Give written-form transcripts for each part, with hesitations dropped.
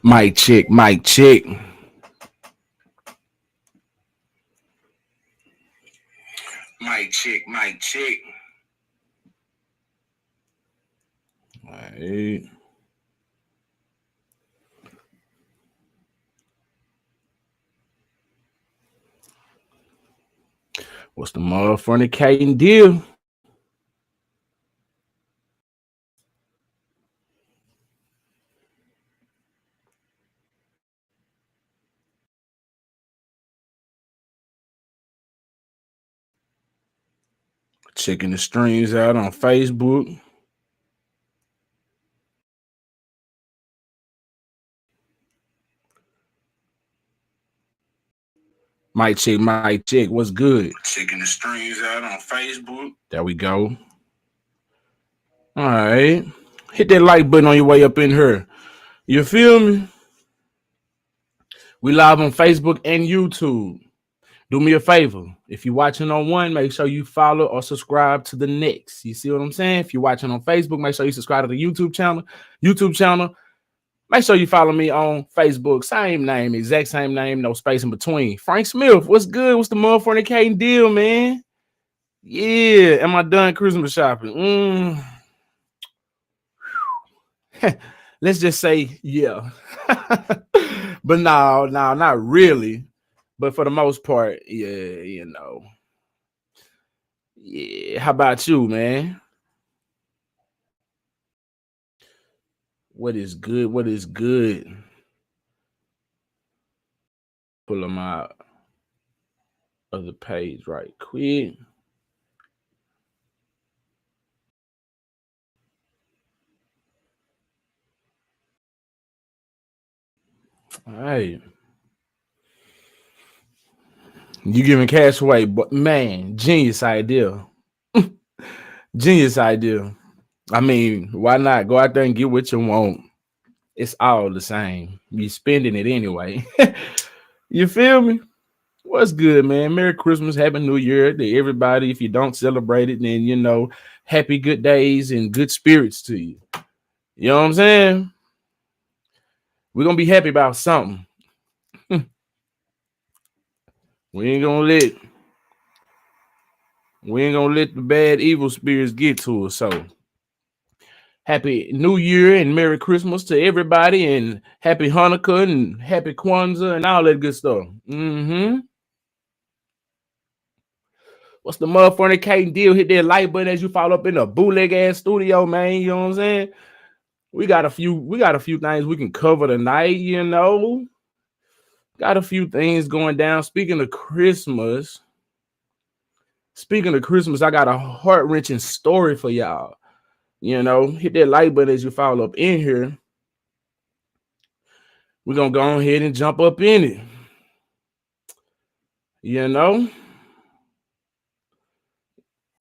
Mic check, mic check. Mic check, mic check. All right. What's the motherfucking deal? Checking the streams out on Facebook. Mic check, mic check. What's good? Checking the streams out on Facebook. There we go. All right. Hit that like button on your way up in here. You feel me? We live on Facebook and YouTube. Do me a favor. If you're watching on one, make sure you follow or subscribe to the next. You see what I'm saying? If you're watching on Facebook, make sure you subscribe to the YouTube channel. Make sure you follow me on Facebook. Same name, exact same name, no space in between. Frank Smith, what's good? What's the motherfucking deal, man? Yeah, am I done Christmas shopping? Let's just say yeah. But no, not really. But for the most part, yeah, Yeah, how about you, man? What is good? What is good? Pull them out of the page right quick. All right. You giving cash away, but man, genius idea. Genius idea. I mean, why not go out there and get what you want? It's all the same. You're spending it anyway. You feel me? What's good, man? Merry Christmas, Happy New Year to everybody. If you don't celebrate it, then happy good days and good spirits to you. You know what I'm saying? We're gonna be happy about something. We ain't gonna let the bad evil spirits get to us. So happy New Year and Merry Christmas to everybody, and happy Hanukkah and happy Kwanzaa and all that good stuff. What's the motherfucking deal? Hit that like button as you fall up in a bootleg ass studio, man. You know what I'm saying? We got a few things we can cover tonight, Got a few things going down. Speaking of Christmas, I got a heart-wrenching story for y'all. Hit that like button as you follow up in here. We're going to go ahead and jump up in it.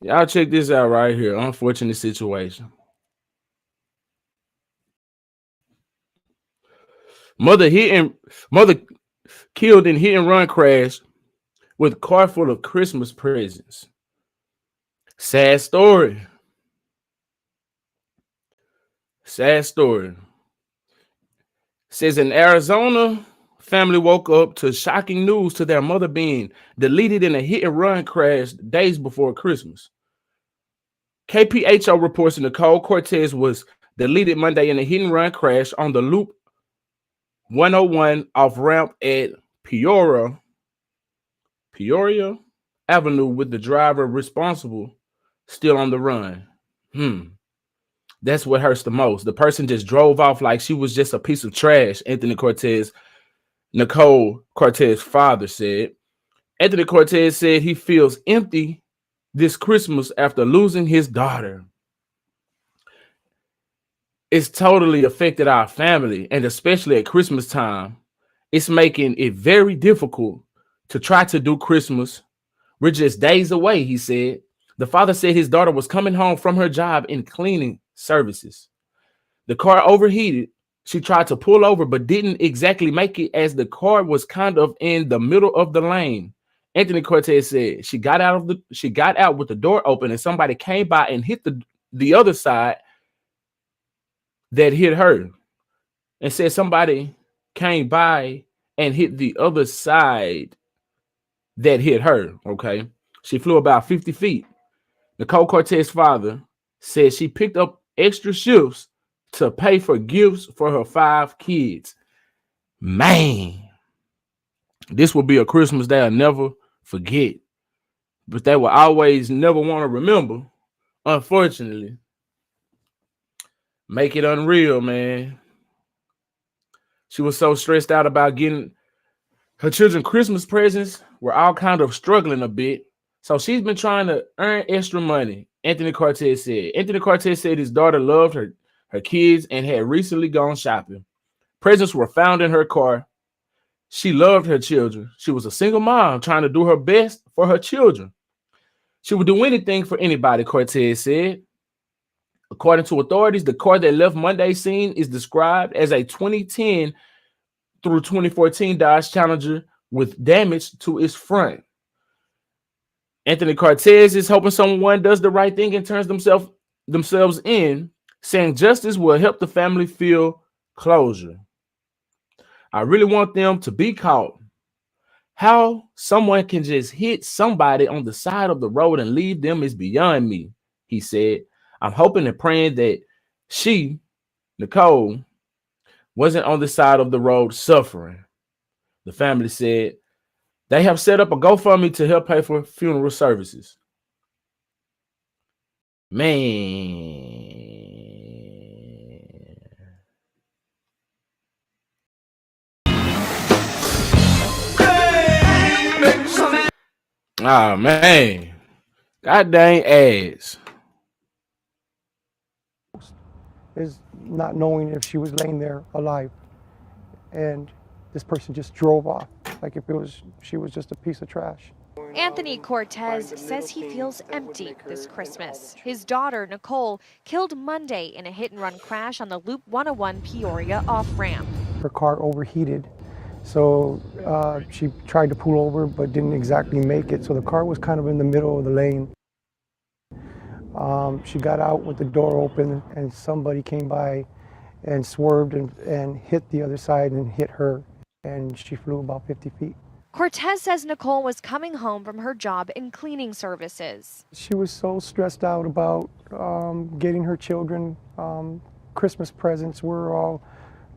Y'all check this out right here. Unfortunate situation. Mother killed in hit and run crash with car full of Christmas presents. Sad story. Says in Arizona, family woke up to shocking news to their mother being deleted in a hit and run crash days before Christmas. KPHO reports Nicole Cortez was deleted Monday in a hit and run crash on the Loop 101 off ramp at Peoria Avenue, with the driver responsible still on the run. That's what hurts the most. The person just drove off like she was just a piece of trash, Nicole Cortez's father said. Anthony Cortez said he feels empty this Christmas after losing his daughter. It's totally affected our family, and especially at Christmas time, it's making it very difficult to try to do Christmas. We're just days away, he said. The father said his daughter was coming home from her job in cleaning services. The car overheated. She tried to pull over, but didn't exactly make it as the car was kind of in the middle of the lane. Anthony Cortez said she got out with the door open, and somebody came by and hit the other side that hit her, and said somebody came by and hit the other side that hit her. Okay. She flew about 50 feet. Nicole Cortez's father said she picked up extra shifts to pay for gifts for her 5 kids. Man, this will be a Christmas they'll never forget, but they will always never want to remember. Unfortunately, make it unreal, man. She was so stressed out about getting her children Christmas presents. We're all kind of struggling a bit. So she's been trying to earn extra money, Anthony Cortez said. Anthony Cortez said his daughter loved her kids and had recently gone shopping. Presents were found in her car. She loved her children. She was a single mom trying to do her best for her children. She would do anything for anybody, Cortez said. According to authorities, the car that left Monday's scene is described as a 2010 through 2014 Dodge Challenger with damage to its front. Anthony Cortez is hoping someone does the right thing and turns themselves in, saying justice will help the family feel closure. I really want them to be caught. How someone can just hit somebody on the side of the road and leave them is beyond me, he said. I'm hoping and praying that she, Nicole, wasn't on the side of the road suffering. The family said they have set up a GoFundMe to help pay for funeral services. Man. Oh, man. God dang ass. Is not knowing if she was laying there alive. And this person just drove off like if she was just a piece of trash. Anthony Cortez says he feels empty this Christmas. His daughter, Nicole, killed Monday in a hit-and-run crash on the Loop 101 Peoria off-ramp. Her car overheated, so she tried to pull over but didn't exactly make it, so the car was kind of in the middle of the lane. She got out with the door open and somebody came by and swerved and hit the other side and hit her, and she flew about 50 feet. Cortez says Nicole was coming home from her job in cleaning services. She was so stressed out about getting her children Christmas presents. We're all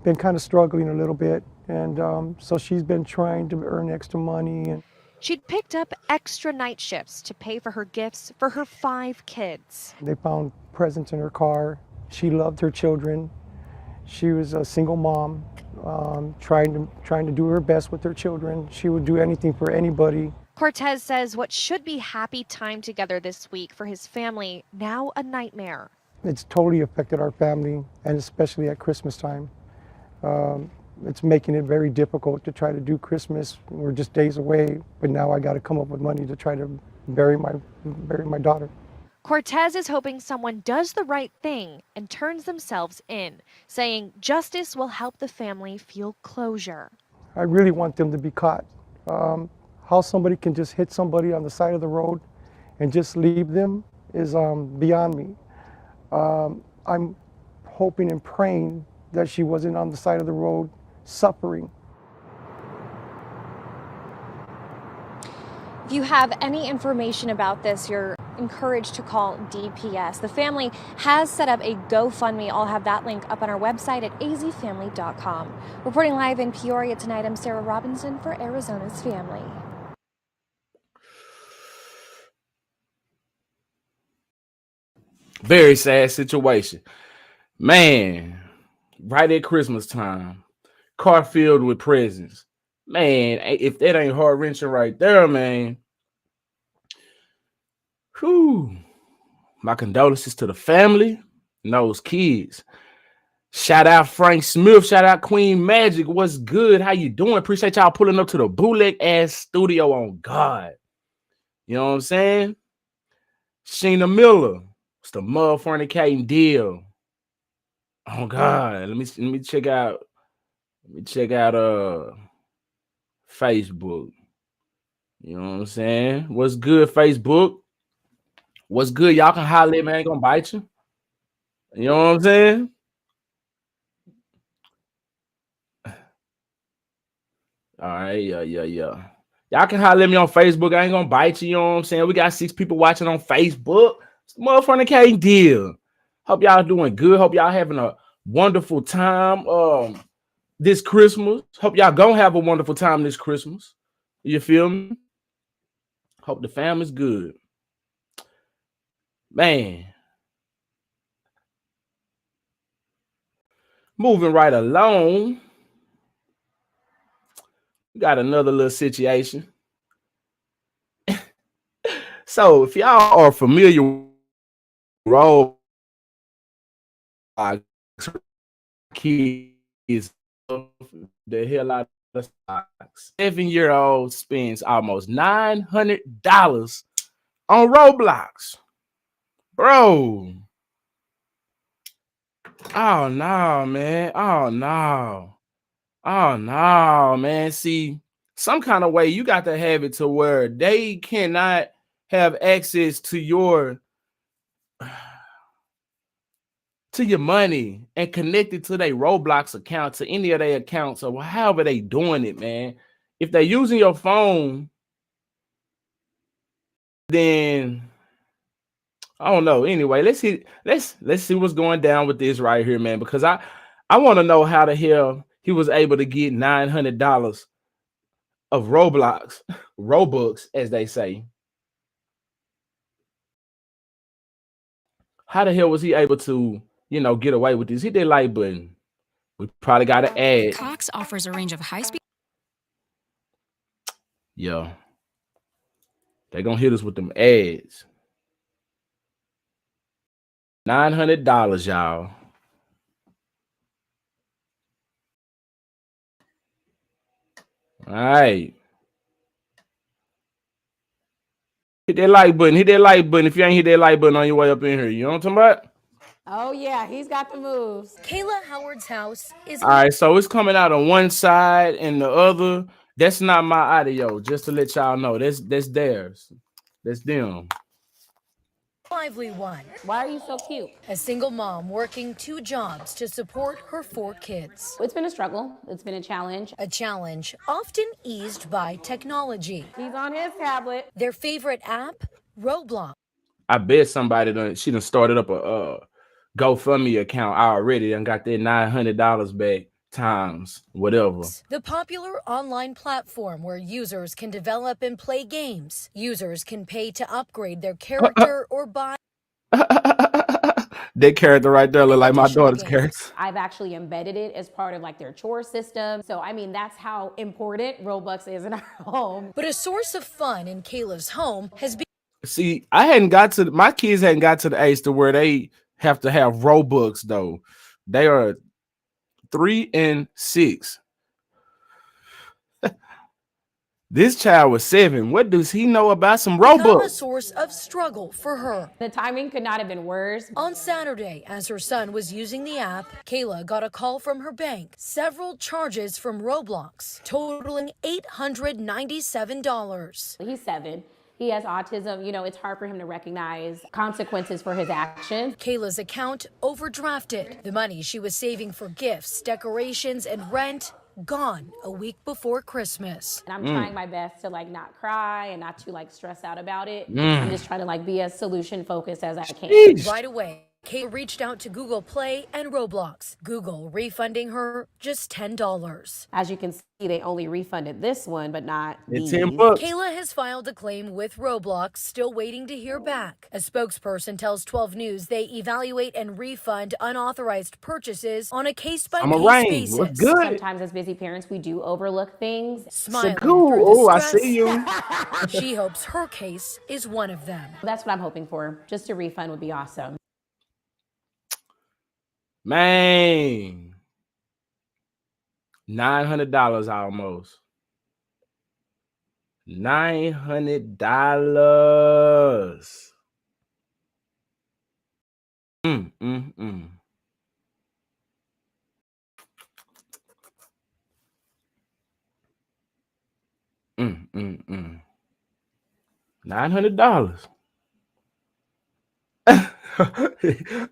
been kind of struggling a little bit, and so she's been trying to earn extra money. And she'd picked up extra night shifts to pay for her gifts for her 5 kids. They found presents in her car. She loved her children. She was a single mom, trying to do her best with her children. She would do anything for anybody. Cortez says what should be happy time together this week for his family, now a nightmare. It's totally affected our family, and especially at Christmas time. It's making it very difficult to try to do Christmas. We're just days away, but now I got to come up with money to try to bury my daughter. Cortez is hoping someone does the right thing and turns themselves in, saying justice will help the family feel closure. I really want them to be caught. How somebody can just hit somebody on the side of the road and just leave them is beyond me. I'm hoping and praying that she wasn't on the side of the road suffering. If you have any information about this, you're encouraged to call DPS. The family has set up a GoFundMe. I'll have that link up on our website at azfamily.com. Reporting live in Peoria tonight, I'm Sarah Robinson for Arizona's Family. Very sad situation. Man, right at Christmas time, car filled with presents. Man, if that ain't heart-wrenching right there, man. Whew. My condolences to the family and those kids. Shout out Frank Smith. Shout out Queen Magic. What's good? How you doing? Appreciate y'all pulling up to the bootleg-ass studio on God. You know what I'm saying? Sheena Miller. It's the mud fornicating deal. Oh God. Let me check out. Facebook. You know what I'm saying? What's good, Facebook? What's good? Y'all can holler at me. I ain't gonna bite you. You know what I'm saying? All right, yeah. Y'all can holler at me on Facebook. I ain't gonna bite you, you know what I'm saying? We got 6 people watching on Facebook. It's the motherfucking K deal. Hope y'all doing good. Hope y'all having a wonderful time this Christmas. Hope y'all gonna have a wonderful time this Christmas. You feel me? Hope the family's good. Man. Moving right along. We got another little situation. So if y'all are familiar with Roblox, kids the hell out of stocks. 7-year-old spends almost $900 on Roblox. Bro. Oh no, man. Oh no, man. See, some kind of way you got to have it to where they cannot have access to your money and connect it to their Roblox account, to any of their accounts, or however they doing it, man. If they're using your phone, then I don't know. Anyway, let's see what's going down with this right here, man, because I want to know how the hell he was able to get $900 of Robux, as they say. How the hell was he able to, get away with this? Hit that like button. We probably got an ad. Cox offers a range of high-speed. Yo, they're gonna hit us with them ads. $900, y'all. All right. Hit that like button. Hit that like button. If you ain't hit that like button on your way up in here, you know what I'm talking about? Oh, yeah, he's got the moves. Kayla Howard's house is. All right, so it's coming out on one side and the other. That's not my audio, just to let y'all know. That's theirs. That's them. Lively one. Why are you so cute? A single mom working 2 jobs to support her 4 kids. It's been a struggle. It's been a challenge. A challenge often eased by technology. He's on his tablet. Their favorite app, Roblox. I bet somebody she done started up a GoFundMe account already and got their $900 back times whatever. The popular online platform where users can develop and play games. Users can pay to upgrade their character or buy. That character right there look like my daughter's character. I've actually embedded it as part of like their chore system. So, I mean, that's how important Roblox is in our home. But a source of fun in Kayla's home has been. See, my kids hadn't got to the age to where they have to have Robux though. They are 3 and 6. This child was 7. What does he know about some Robux? A source of struggle for her. The timing could not have been worse. On Saturday, as her son was using the app, Kayla got a call from her bank. Several charges from Roblox, totaling $897. He's 7. He has autism. It's hard for him to recognize consequences for his actions. Kayla's account overdrafted. The money she was saving for gifts, decorations, and rent gone a week before Christmas. And I'm trying my best to not cry and not to stress out about it. I'm just trying to be as solution focused as I can. Right away, Kayla reached out to Google Play and Roblox. Google refunding her just $10. As you can see, they only refunded this one, but not it's these. $10. Kayla has filed a claim with Roblox, still waiting to hear back. A spokesperson tells 12 News they evaluate and refund unauthorized purchases on a case-by-case basis. What's good? Sometimes as busy parents, we do overlook things. Smiling cool. through the Oh, I stress, see you. She hopes her case is one of them. That's what I'm hoping for. Just a refund would be awesome. Man, $900 almost. $900. $900.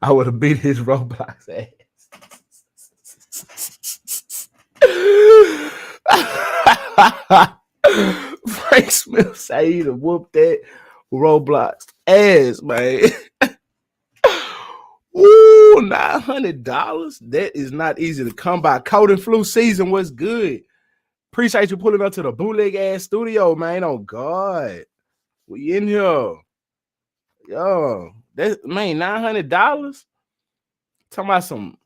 I would have beat his Roblox ass. Frank Smith say he done whooped that Roblox ass, man. Ooh, $900. That is not easy to come by. Cold and flu season was good. Appreciate you pulling up to the bootleg ass studio, man. Oh God. We in here. Yo, that man, $900. Talking about some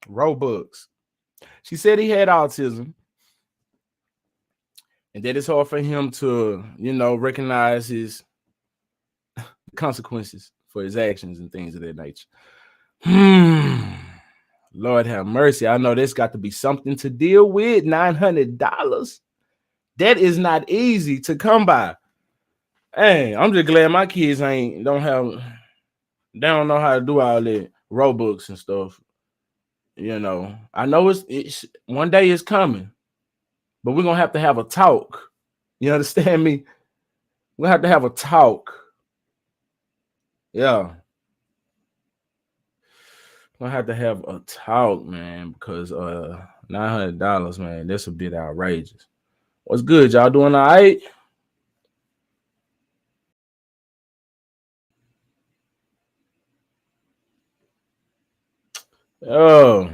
Robux. She said he had autism. And that it's hard for him to, recognize his consequences for his actions and things of that nature. Lord have mercy. I know this got to be something to deal with. $900. That is not easy to come by. Hey, I'm just glad my kids they don't know how to do all that Robux and stuff. I know it's one day it's coming, but we're gonna have to have a talk. You understand me? We'll have to have a talk. Yeah. We'll have to have a talk, man, because $900, man, that's a bit outrageous. What's good? Y'all doing all right? Oh.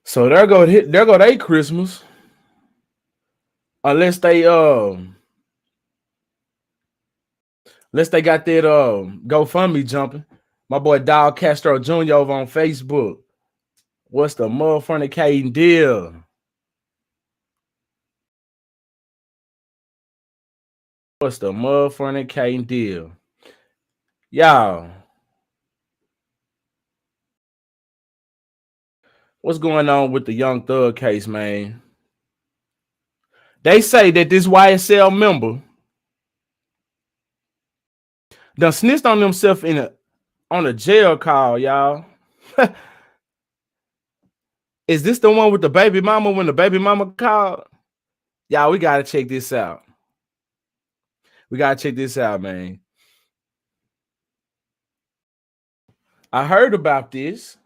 So there go they Christmas. Unless they got that GoFundMe jumping. My boy Dog Castro Jr. over on Facebook. What's the motherfucking deal? What's the motherfucking deal? Y'all. What's going on with the Young Thug case, man? They say that this YSL member done snitched on himself on a jail call, y'all. Is this the one with the baby mama when the baby mama called? Y'all, we got to check this out. We got to check this out, man. I heard about this,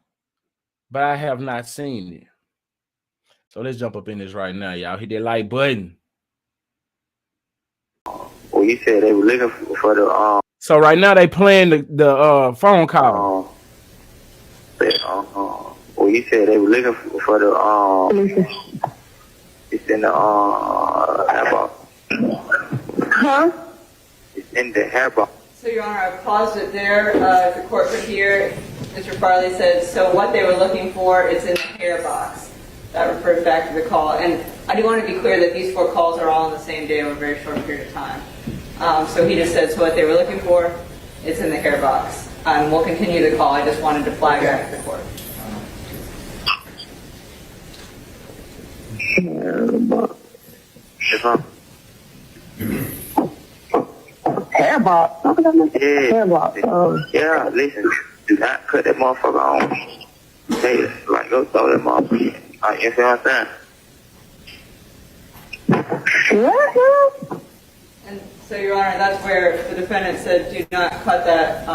but I have not seen it. So let's jump up in this right now, y'all. Hit that like button. Well, you said they were looking for the So right now they playing the phone call. Well, you said they were looking for the it's in the hair box. Huh? It's in the hair box. So, Your Honor, I paused it there. If the court could hear, Mr. Farley said, so what they were looking for, it's in the hair box. That refers back to the call. And I do want to be clear that these 4 calls are all on the same day over a very short period of time. So he just said, so what they were looking for, it's in the hair box. We'll continue the call. I just wanted to flag that to the court. Hair box. Hair box? Yeah. Hair box. Yeah, listen, do not cut that motherfucker on. Hey, like, go throw that motherfucker. You feel what I'm saying? What? And so, Your Honor, that's where the defendant said, do not cut that.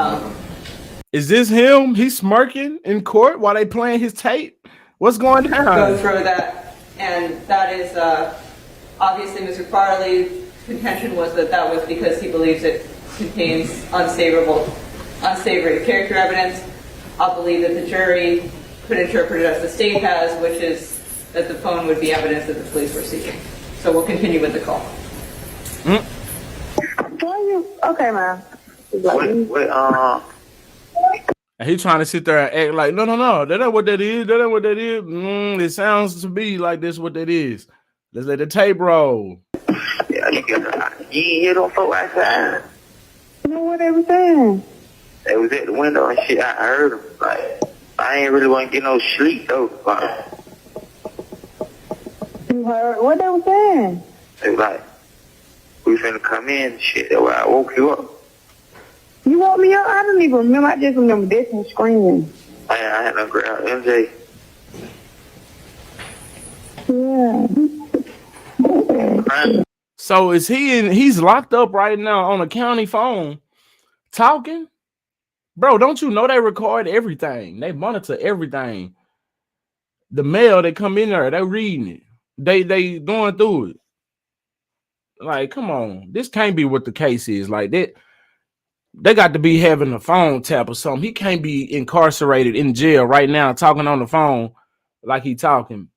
Is this him? He's smirking in court while they playing his tape? What's going on? Go through that. And that is, obviously, Mr. Farley's contention was that was because he believes it contains unsavory character evidence. I believe that the jury could interpret it as the state has, which is that the phone would be evidence that the police were seeking. So we'll continue with the call. Okay, man. And he trying to sit there and act like, no, that ain't what that is. That ain't what that is. It sounds to me like this what that is. Let's let the tape roll. Yeah, you ain't hear them folks outside. You know what they were saying? They was at the window and shit. I heard them. Like, I ain't really want to get no sleep though. Like, You heard what they were saying? they was like, we finna come in and shit. That's why I woke you up. You woke me up? I don't even remember. I just remember this and screaming. I had no grab MJ. Yeah. So is he's locked up right now on a county phone talking? Bro, don't you know they record everything? They monitor everything. the mail that come in there, they reading it. They going through it. Like, come on, this can't be what the case is. Like that, they got to be having a phone tap or something. He can't be incarcerated in jail right now, talking on the phone like he talking.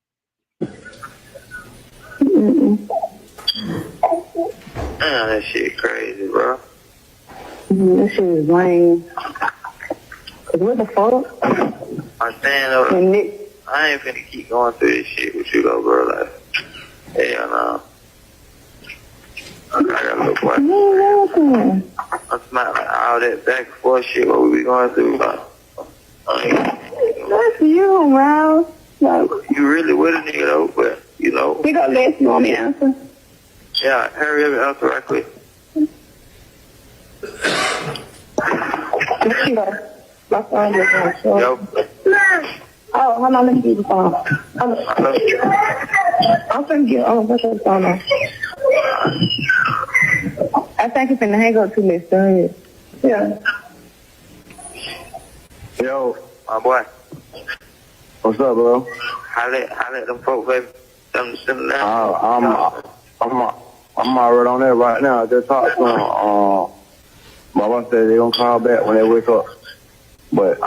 Man, that shit crazy, bro. That shit is lame. What the fuck? I'm saying though, I ain't finna keep going through this shit with you though, bro. Like, hell no. I got a little boy. I'm smiling all that back and forth shit what we be going through. Like, That's you, Miles. Like, you really with a nigga though, but you know. we gonna let you want me to answer. Yeah, hurry up and answer right quick. Let's go. My phone just went short. Yo. Oh, hold on, let me get the phone. I'm finna get what's the phone on? I think it's finna hang up too much. Yeah. Yo, my boy. What's up, bro? How let them folk, baby? Them now. I'm already on there right now. I just talked to him. My boss said they gonna call back when they wake up. But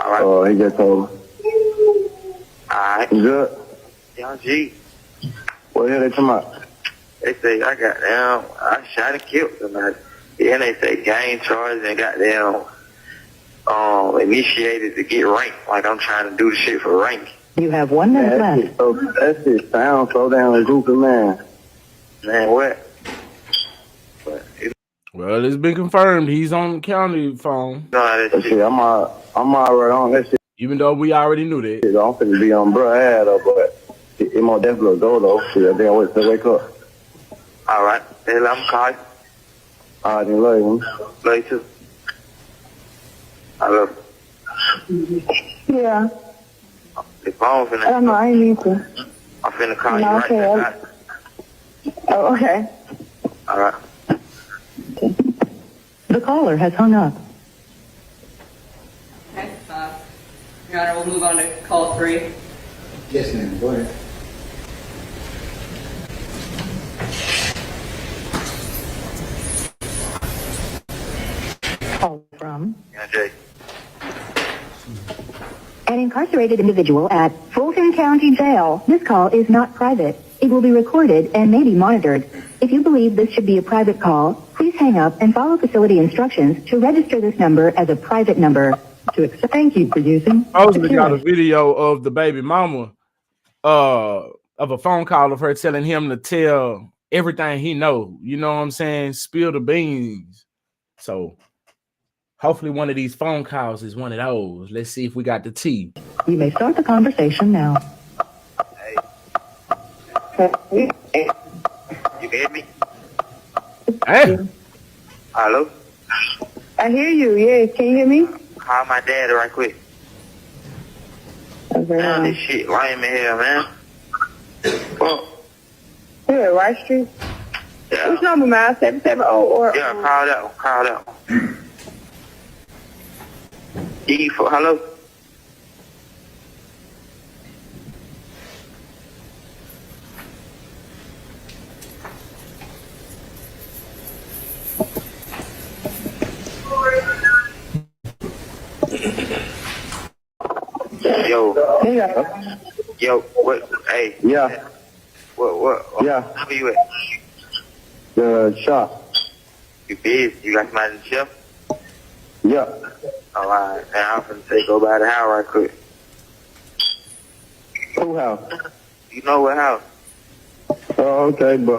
he just told me. Alright. You good? Young G. What the hell they talking about? They say I shot and killed somebody. Then they say gang charges and initiated to get ranked. Like I'm trying to do the shit for rank. You have 1 minute left. That shit sounds so damn goofy, man. Man, what? Well, it's been confirmed. He's on the county phone. No, that shit. I'm already on that shit. Even though we already knew that. I'm finna be on bro ass though, but it more definitely go though. Shit, I think I wait till wake up. All right. Hey, I'm calling. I didn't love you. Love you too. I love you. Yeah. The phone finna. I don't know, I ain't mean to. I'm finna call No, you right okay, back. Oh, okay. All right. The caller has hung up. Okay. Your Honor, we'll move on to call 3. Yes, ma'am. Go ahead. Call from Yeah, Jay. an incarcerated individual at Fulton County Jail. This call is not private. It will be recorded and may be monitored. If you believe this should be a private call, please hang up and follow facility instructions to register this number as a private number. Thank you for using. I also got a video of the baby mama of a phone call of her telling him to tell everything he know. You know what I'm saying? Spill the beans. So hopefully one of these phone calls is one of those. Let's see if we got the tea. You may start the conversation now. You can hear me? Hey. Hello? I hear you. Yes. Can you hear me? Call my dad right quick. Man, this shit lame in here, man. Fuck. Here at Rice Street. Yeah. Which number, man? 770 or? Yeah, call that one. Call that one. Hello? Yo, what? Hey. Yeah. What? Yeah. How you at? The shop. You busy? You got somebody in the shop? Yeah. All right. Now I'm finna say go by the house right quick. Who house? You know what house? Oh, okay, but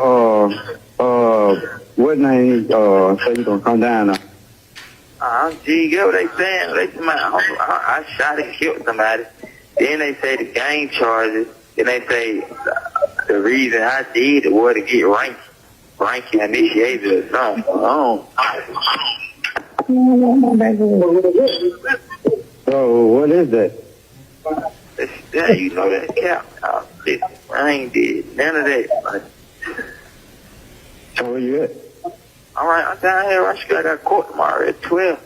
what name say you gonna come down now? Gee, get what they saying? They say I shot and killed somebody. Then they say the gang charges. Then they say the reason I did it was to get ranking initiated or something. So what is that? Yeah, you know that cap. Listen, I ain't did none of that. Like, so where you at? all right, I'm down here. I got court tomorrow at 12.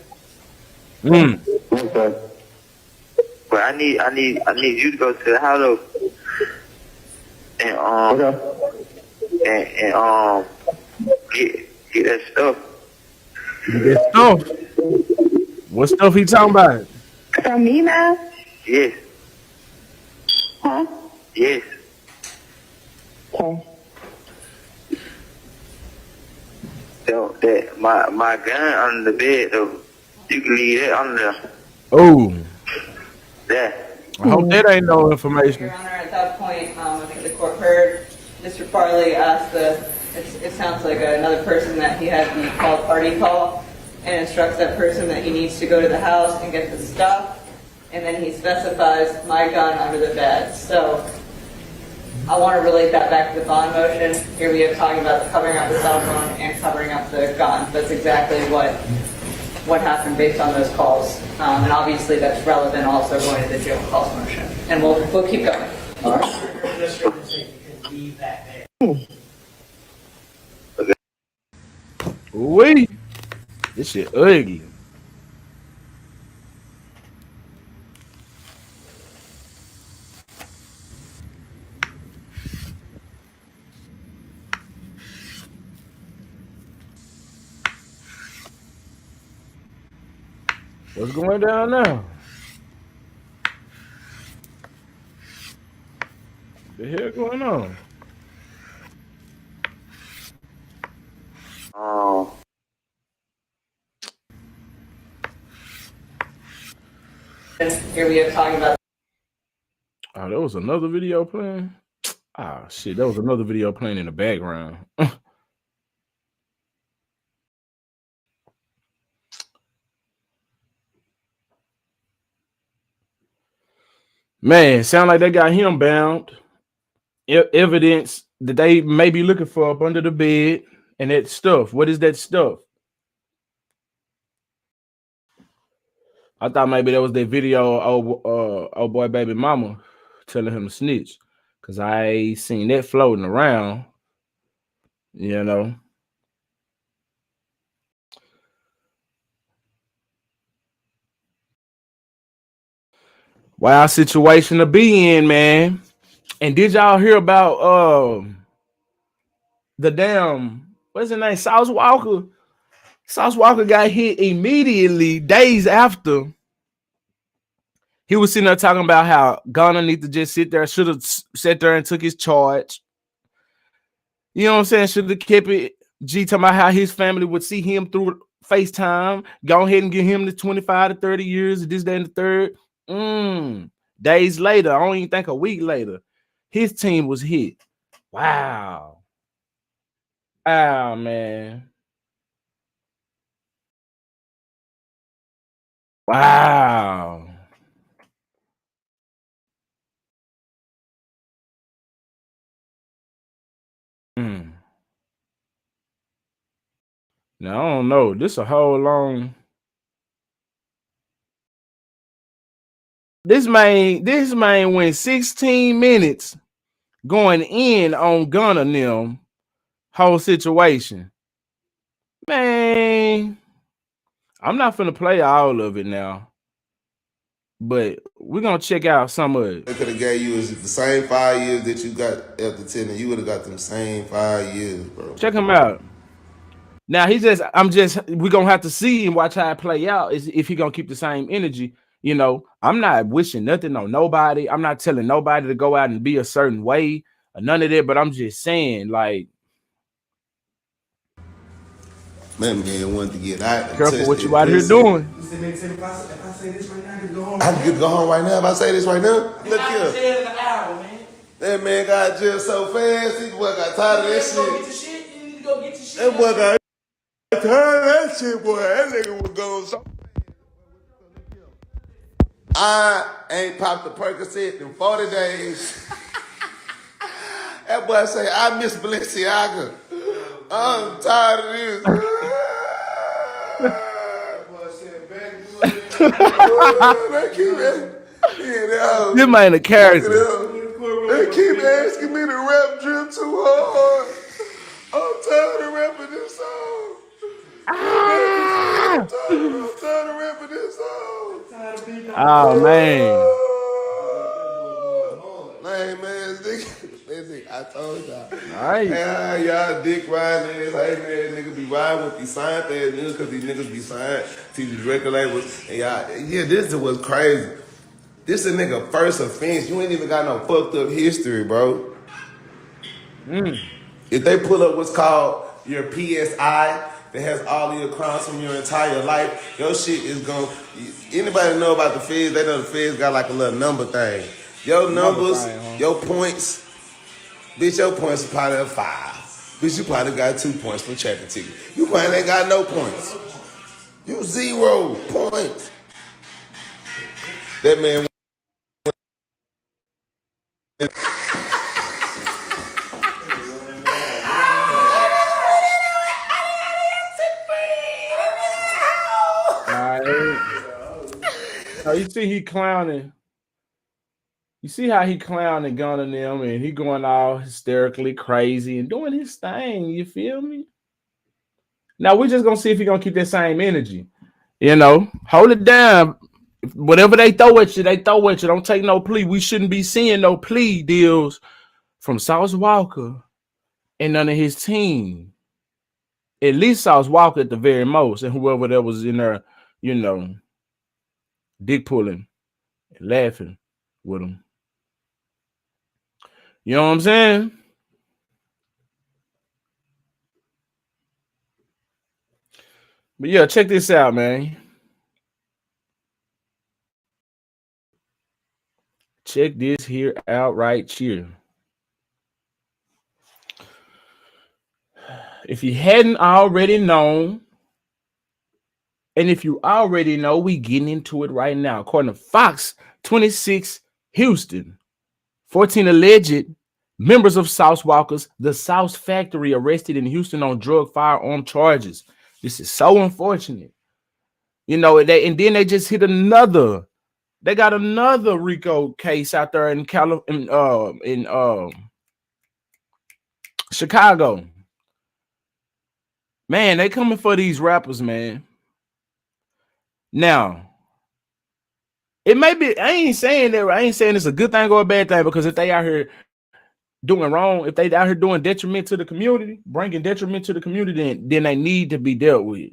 Okay. But I need you to go to the house though. and get that stuff. That stuff. What stuff he talking about? From me, man? Yes. Huh? Yes. Okay. So that my gun under the bed though. You can leave that under there. Oh. Yeah. I hope that ain't no information. Your Honor, at that point, I think the court heard Mr. Farley ask it sounds like another person that he had the called party call and instructs that person that he needs to go to the house and get the stuff. And then he specifies my gun under the bed. So I want to relate that back to the bond motion. Here we are talking about covering up the cell phone and covering up the gun. That's exactly what happened based on those calls. And obviously that's relevant also going to the jail calls motion. And we'll keep going. All right. Wait. This shit ugly. What's going down now? The hell going on? Here we are talking about. Oh, there was another video playing? Ah, shit, there was another video playing in the background. Man, sound like they got him bound. Evidence that they may be looking for up under the bed and that stuff. What is that stuff? I thought maybe that was that video oh boy baby mama telling him to snitch. Cause I seen that floating around, you know. Wild situation to be in, man. And did y'all hear about the damn, what's his name? Sauce Walker? Sauce Walker got hit immediately, days after. He was sitting there talking about how Gunna need to just sit there, should have sat there and took his charge. You know what I'm saying? Should have kept it. G talking about how his family would see him through FaceTime. Go ahead and give him the 25 to 30 years, this, that, and the third. Days later, I don't even think a week later, his team was hit. Wow. Wow, man. Wow. Now, I don't know. This a whole long. This man went 16 minutes going in on Gunna and them whole situation. Man, I'm not finna play all of it now, but we're gonna check out some of it. They could have gave you the same 5 years that you got after 10, and you would have got them same 5 years, bro. Check him out. Now we're gonna have to see and watch how it play out. Is if he gonna keep the same energy. You know, I'm not wishing nothing on nobody. I'm not telling nobody to go out and be a certain way or none of that, but I'm just saying, like, man wanted to get out. Careful what you out here doing. If I say this right now, I can go home. I can go home right now if I say this right now. Look here. Jail in an hour, man. That man got jail so fast. He boy got tired of that shit. You need to go get your shit. That boy got tired of that shit, boy. That nigga was going so. I ain't popped the Percocet in 40 days. That boy say, I miss Balenciaga. I'm tired of this. This man a character. They keep asking me to rap Drip too hard. I'm tired of rapping this song. I'm tired of rapping this song. Oh man. lame ass nigga. Listen, I told y'all. All right. Hey, y'all dick riding ass, hating ass nigga be riding with these signed ass niggas because these niggas be signed to these record labels. And y'all, yeah, this was crazy. This a nigga first offense. You ain't even got no fucked up history, bro. If they pull up what's called your PSI that has all of your crimes from your entire life, your shit is going. Anybody know about the feds? They know the feds got like a little number thing. Your numbers, your points, bitch, your points are probably a 5. Bitch, you probably got 2 points from checking ticket. You probably ain't got no points. You 0 points. That man. Oh, you see he clowning. You see how he clowning, gunning them, and he going all hysterically crazy and doing his thing. You feel me? Now we're just gonna see if he's gonna keep that same energy. You know, hold it down. Whatever they throw at you, they throw at you. Don't take no plea. We shouldn't be seeing no plea deals from Sauce Walka and none of his team. At least Sauce Walka at the very most, and whoever that was in there, you know, dick pulling and laughing with him. You know what I'm saying? But yeah, check this out, man. Check this here out right here. If you hadn't already known, and if you already know, we getting into it right now. According to Fox 26 Houston, 14 alleged members of Sauce Walka's The Sauce Factory arrested in Houston on drug firearm charges. This is so unfortunate. You know, and then they just hit another. They got another RICO case out there in Chicago. Man, they coming for these rappers, man. Now, it may be, I ain't saying it's a good thing or a bad thing, because if they out here doing wrong, if they out here doing detriment to the community, bringing detriment to the community, then they need to be dealt with.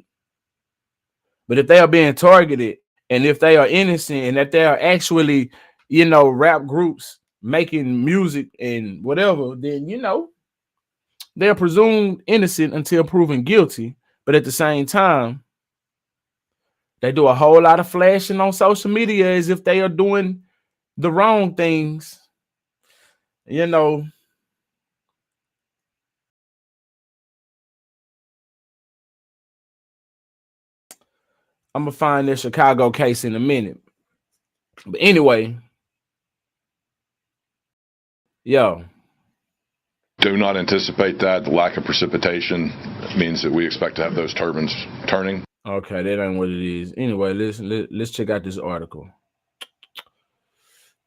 But if they are being targeted, and if they are innocent, and that they are actually, you know, rap groups making music and whatever, then, you know, they're presumed innocent until proven guilty. But at the same time, they do a whole lot of flashing on social media as if they are doing the wrong things. You know, I'm going to find this Chicago case in a minute. But anyway, yo. Do not anticipate that. The lack of precipitation means that we expect to have those turbines turning. Okay, that ain't what it is. Anyway, let's check out this article. It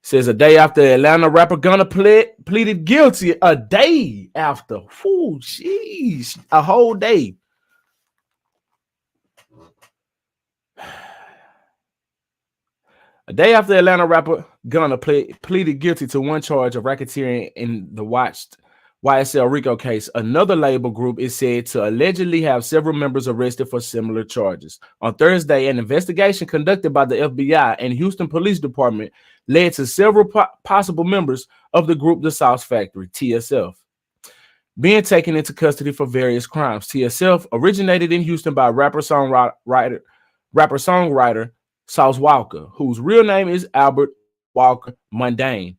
says a day after Atlanta rapper Gunna pleaded guilty. A day after. Whew, jeez. A whole day. A day after Atlanta rapper Gunna pleaded guilty to one charge of racketeering in the YSL RICO case, another label group is said to allegedly have several members arrested for similar charges. On Thursday, an investigation conducted by the FBI and Houston Police Department led to several possible members of the group The Sauce Factory, TSF, being taken into custody for various crimes. TSF originated in Houston by rapper-songwriter Sauce Walka, whose real name is Albert Walker Mundane,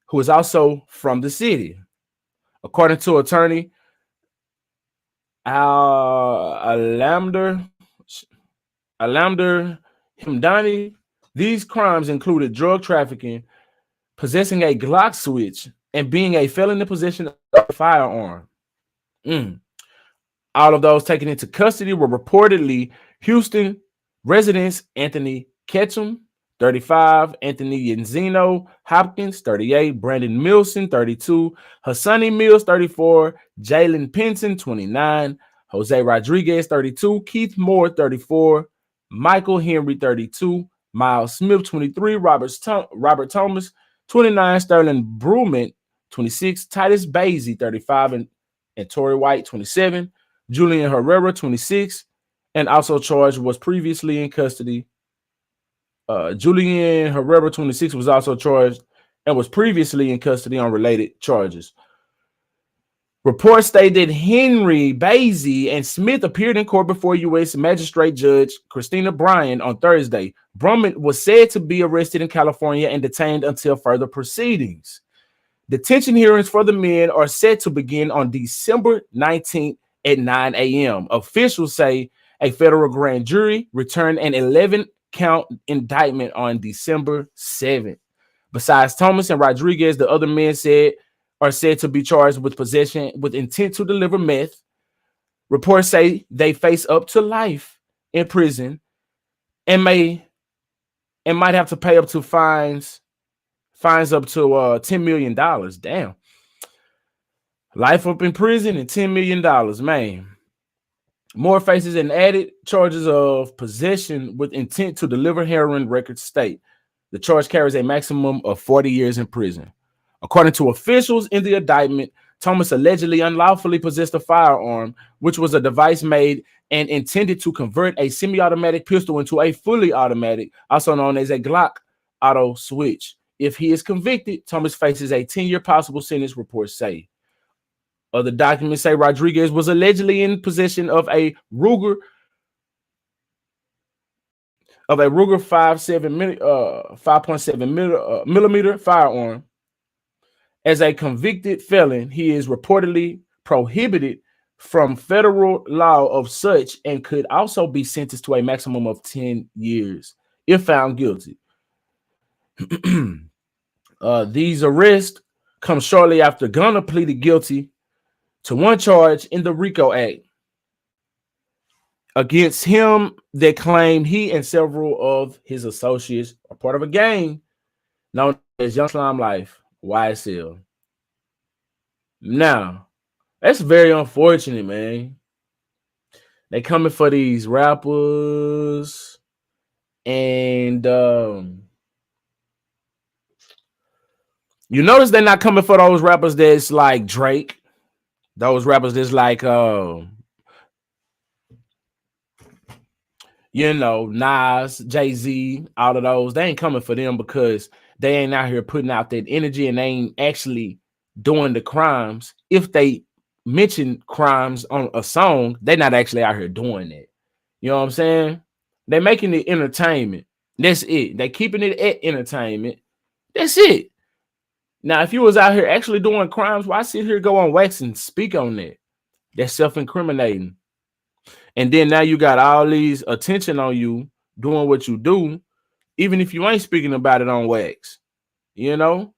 who is also from the city. According to attorney Alamder Himdani, these crimes included drug trafficking, possessing a Glock switch, and being a felon in possession of a firearm. All of those taken into custody were reportedly Houston residents Anthony Ketchum, 35, Anthony Yanzino Hopkins, 38, Brandon Milson, 32, Hassani Mills, 34, Jalen Pinson, 29, Jose Rodriguez, 32, Keith Moore, 34, Michael Henry, 32, Miles Smith, 23, Robert Thomas, 29, Sterling Brewman, 26, Titus Basie, 35, and Torrey White, 27, Julian Herrera, 26, and also charged was previously in custody. Julian Herrera, 26, was also charged and was previously in custody on related charges. Reports state that Henry, Basie, and Smith appeared in court before U.S. Magistrate Judge Christina Bryan on Thursday. Brumman was said to be arrested in California and detained until further proceedings. Detention hearings for the men are set to begin on December 19th at 9 a.m. Officials say a federal grand jury returned an 11-count indictment on December 7th. Besides Thomas and Rodriguez, the other men are said to be charged with possession with intent to deliver meth. Reports say they face up to life in prison and might have to pay up to fines up to $10 million. Damn. Life up in prison and $10 million, man. More faces and added charges of possession with intent to deliver heroin, records state. The charge carries a maximum of 40 years in prison. According to officials in the indictment, Thomas allegedly unlawfully possessed a firearm, which was a device made and intended to convert a semi-automatic pistol into a fully automatic, also known as a Glock auto switch. If he is convicted, Thomas faces a 10-year possible sentence, reports say. Other documents say Rodriguez was allegedly in possession of a Ruger 5.7 millimeter firearm. As a convicted felon, he is reportedly prohibited from federal law of such and could also be sentenced to a maximum of 10 years if found guilty. These arrests come shortly after Gunner pleaded guilty to one charge in the RICO Act against him that claimed he and several of his associates are part of a gang known as Young Slime Life, YSL. Now, that's very unfortunate, man. They coming for these rappers and you notice they're not coming for those rappers that's like Drake, those rappers that's like Nas, Jay-Z, all of those. They ain't coming for them because they ain't out here putting out that energy and they ain't actually doing the crimes. If they mention crimes on a song, they're not actually out here doing that. You know what I'm saying? They're making it entertainment. That's it. They keeping it at entertainment. That's it. Now, if you was out here actually doing crimes, why sit here, go on wax and speak on that? That's self-incriminating. And then now you got all these attention on you doing what you do, even if you ain't speaking about it on wax. You know?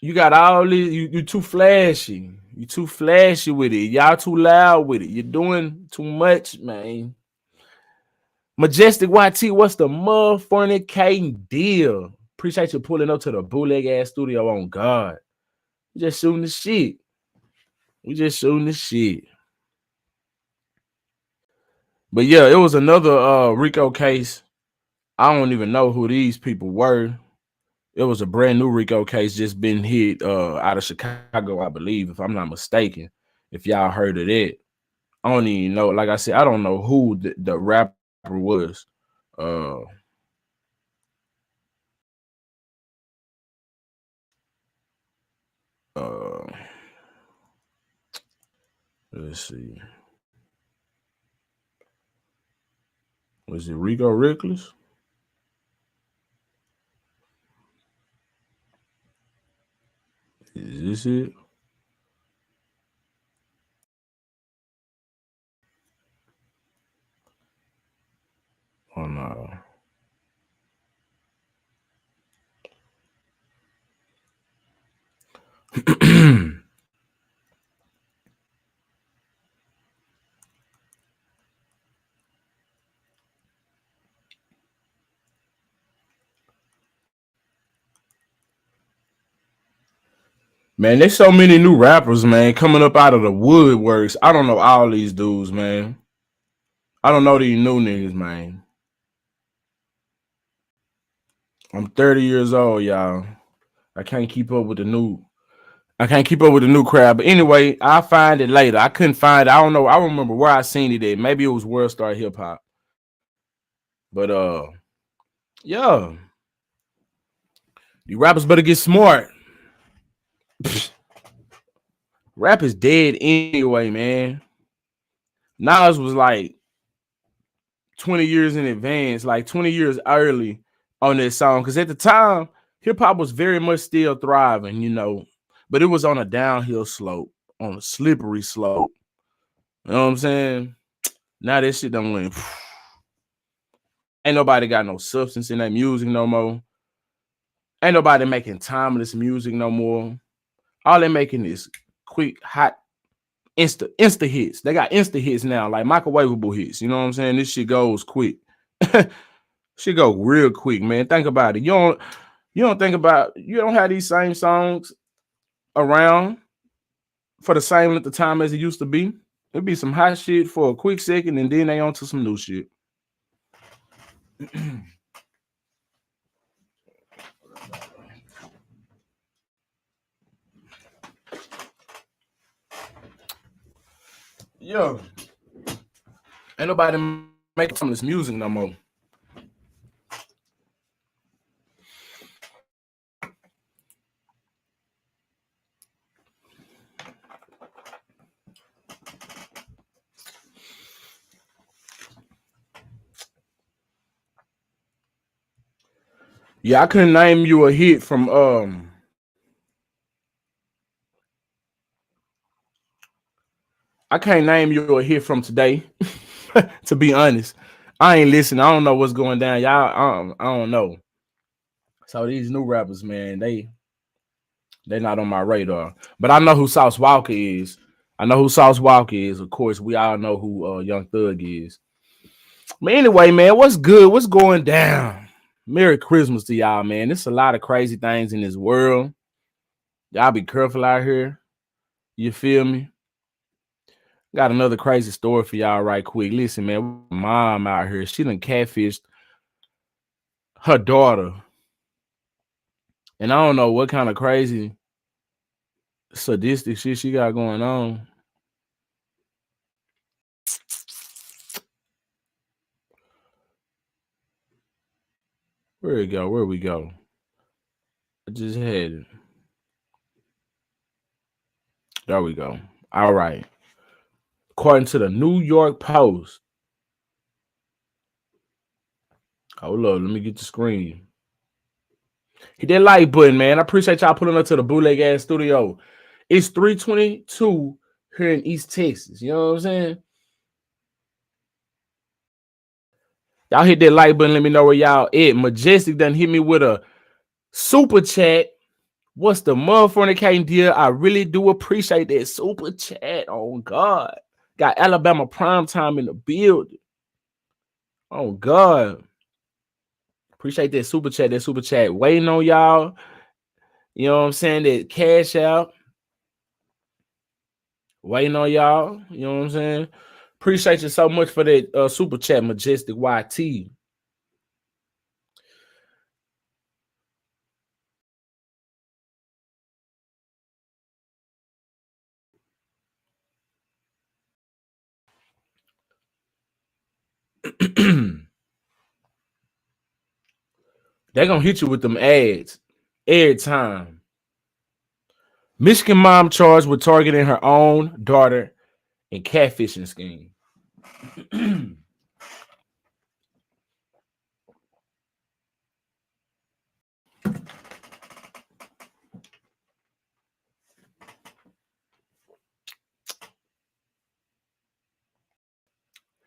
You got all these, you too flashy. You too flashy with it. Y'all too loud with it. You're doing too much, man. Majestic YT, what's the motherfucking deal? Appreciate you pulling up to the bootleg ass studio on God. We just shooting the shit. We just shooting the shit. But yeah, it was another RICO case. I don't even know who these people were. It was a brand new RICO case just been hit out of Chicago, I believe, if I'm not mistaken. If y'all heard of that. I don't even know. Like I said, I don't know who the rapper was. Let's see. Was it Rico Reckless? Is this it? Oh no. Man, there's so many new rappers, man, coming up out of the woodworks. I don't know all these dudes, man. I don't know these new niggas, man. I'm 30 years old, y'all. I can't keep up with the new crowd. But anyway, I'll find it later. I couldn't find it. I don't know. I don't remember where I seen it at. Maybe it was World Star Hip Hop. But yeah. You rappers better get smart. Rap is dead anyway, man. Nas was like 20 years in advance, like 20 years early on this song. Because at the time, hip hop was very much still thriving, you know, but it was on a downhill slope, on a slippery slope. You know what I'm saying? Now this shit done went. Ain't nobody got no substance in that music no more. Ain't nobody making timeless music no more. All they making is quick, hot, insta hits. They got insta hits now, like microwavable hits. You know what I'm saying? This shit goes quick. Shit go real quick, man. Think about it. You don't have these same songs around for the same length of time as it used to be. It'd be some hot shit for a quick second, and then they on to some new shit. Yo, ain't nobody making some of this music no more. Yeah, I couldn't name you a hit from I can't name you a hit from today. To be honest, I ain't listening. I don't know what's going down, y'all. I don't know. So these new rappers, man, they're not on my radar. But I know who Sauce Walker is. Of course, we all know who Young Thug is. But anyway, man, what's good? What's going down? Merry Christmas to y'all, man. There's a lot of crazy things in this world. Y'all be careful out here. You feel me? Got another crazy story for y'all right quick. Listen, man, mom out here, she done catfished her daughter. And I don't know what kind of crazy sadistic shit she got going on. Where we go? I just had it. There we go. All right. According to the New York Post. Hold up, let me get the screen. Hit that like button, man. I appreciate y'all pulling up to the Bootleg Ass Studio. It's 3:22 here in East Texas. You know what I'm saying? Y'all hit that like button. Let me know where y'all at. Majestic done hit me with a super chat. What's the motherfucking deal? I really do appreciate that super chat. Oh, God. Got Alabama Primetime in the building. Oh, God. Appreciate that super chat. Waiting on y'all. You know what I'm saying? That cash out. Waiting on y'all. You know what I'm saying? Appreciate you so much for that super chat, Majestic YT. They're going to hit you with them ads every time. Michigan mom charged with targeting her own daughter in catfishing scheme.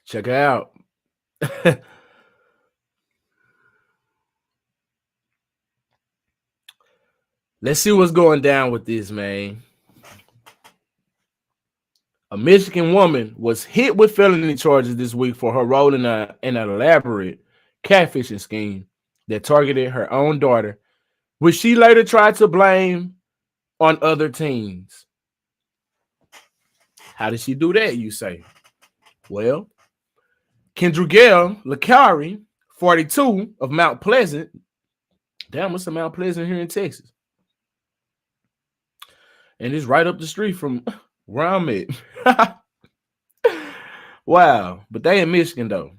Check it out. Let's see what's going down with this, man. A Michigan woman was hit with felony charges this week for her role in an elaborate catfishing scheme that targeted her own daughter, which she later tried to blame on other teens. How did she do that, you say? Well, Kendrugale Lecari, 42, of Mount Pleasant, Damn, it's a Mount Pleasant here in Texas. And it's right up the street from where I'm at. Wow. But they in Michigan, though.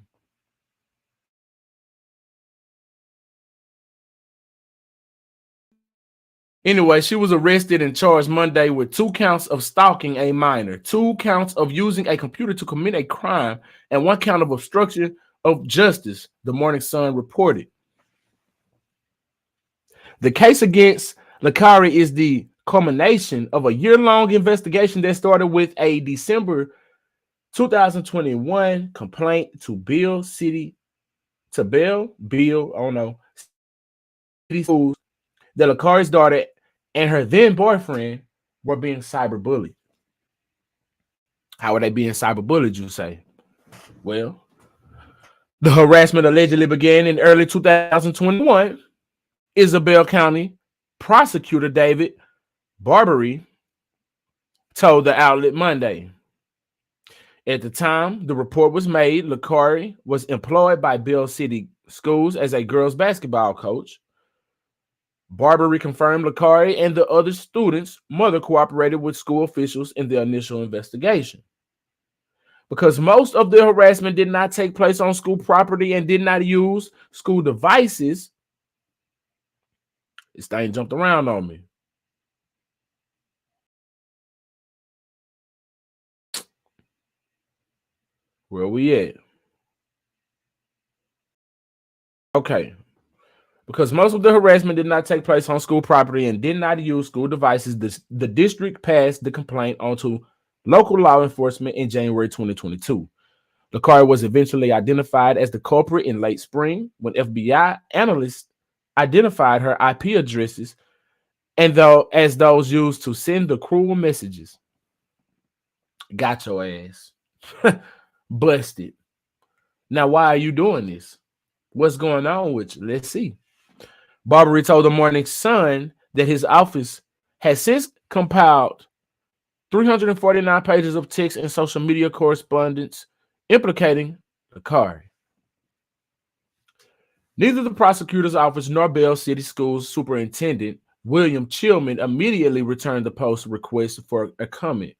Anyway, she was arrested and charged Monday with 2 counts of stalking a minor, 2 counts of using a computer to commit a crime, and 1 count of obstruction of justice, the Morning Sun reported. The case against Lakari is the culmination of a year-long investigation that started with a December 2021 complaint to Bill City Schools that Lakari's daughter and her then boyfriend were being cyberbullied. How are they being cyberbullied, you say? Well, the harassment allegedly began in early 2021. Isabel County prosecutor David Barbary told the outlet Monday. At the time the report was made, Lakari was employed by Bill City Schools as a girls basketball coach. Barbary confirmed Lakari and the other students' mother cooperated with school officials in the initial investigation. Because most of the harassment did not take place on school property and did not use school devices, this thing jumped around on me. Where we at? Okay. Because most of the harassment did not take place on school property and did not use school devices, the district passed the complaint onto local law enforcement in January 2022. Lakari was eventually identified as the culprit in late spring when FBI analysts identified her IP addresses and as those used to send the cruel messages. Got your ass. Busted. Now, why are you doing this? What's going on with you? Let's see. Barbary told the Morning Sun that his office has since compiled 349 pages of text and social media correspondence implicating Lakari. Neither the prosecutor's office nor Bell City Schools Superintendent William Chilman immediately returned the post request for a comment.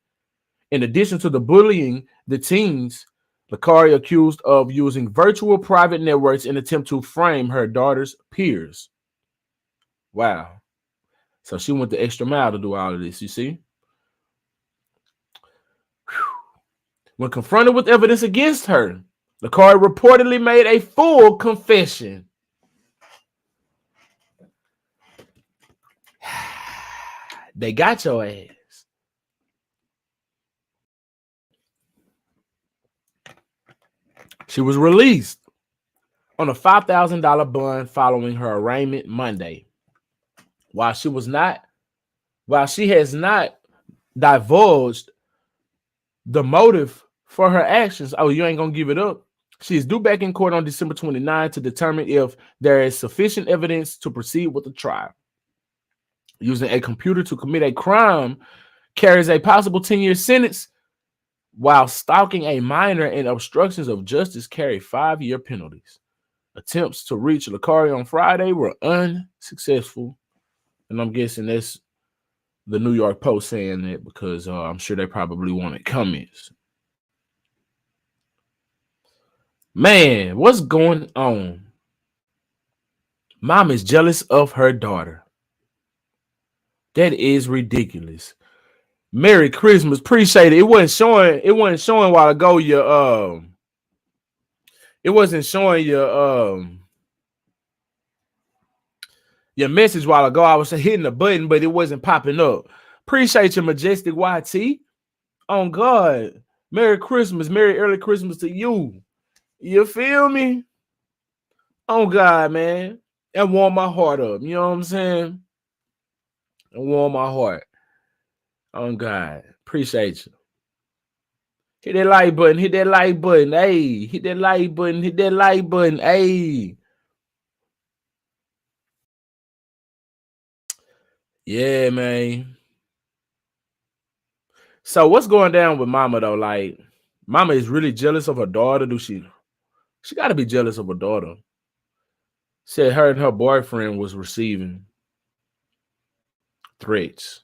In addition to the bullying, the teens Lakari accused of using virtual private networks in an attempt to frame her daughter's peers. Wow. So she went the extra mile to do all of this, you see? Whew. When confronted with evidence against her, Lakari reportedly made a full confession. They got your ass. She was released on a $5,000 bond following her arraignment Monday. While she has not divulged the motive for her actions, oh, you ain't gonna give it up. She is due back in court on December 29 to determine if there is sufficient evidence to proceed with the trial. Using a computer to commit a crime carries a possible 10-year sentence, while stalking a minor and obstructions of justice carry 5-year penalties. Attempts to reach Lakari on Friday were unsuccessful. And I'm guessing that's the New York Post saying that because I'm sure they probably wanted comments. Man, what's going on? Mom is jealous of her daughter. That is ridiculous. Merry Christmas. Appreciate it. It wasn't showing a while ago your message a while ago. I was hitting the button, but it wasn't popping up. Appreciate your Majestic YT. On God. Merry Christmas. Merry early Christmas to you. You feel me? On God, man. And warm my heart up. You know what I'm saying? And warm my heart. On God. Appreciate you. Hit that like button. Hit that like button. Hey. Hit that like button. Hit that like button. Hey. Yeah, man. So what's going down with Mama though? Like, Mama is really jealous of her daughter. She got to be jealous of her daughter. Said her and her boyfriend was receiving threats.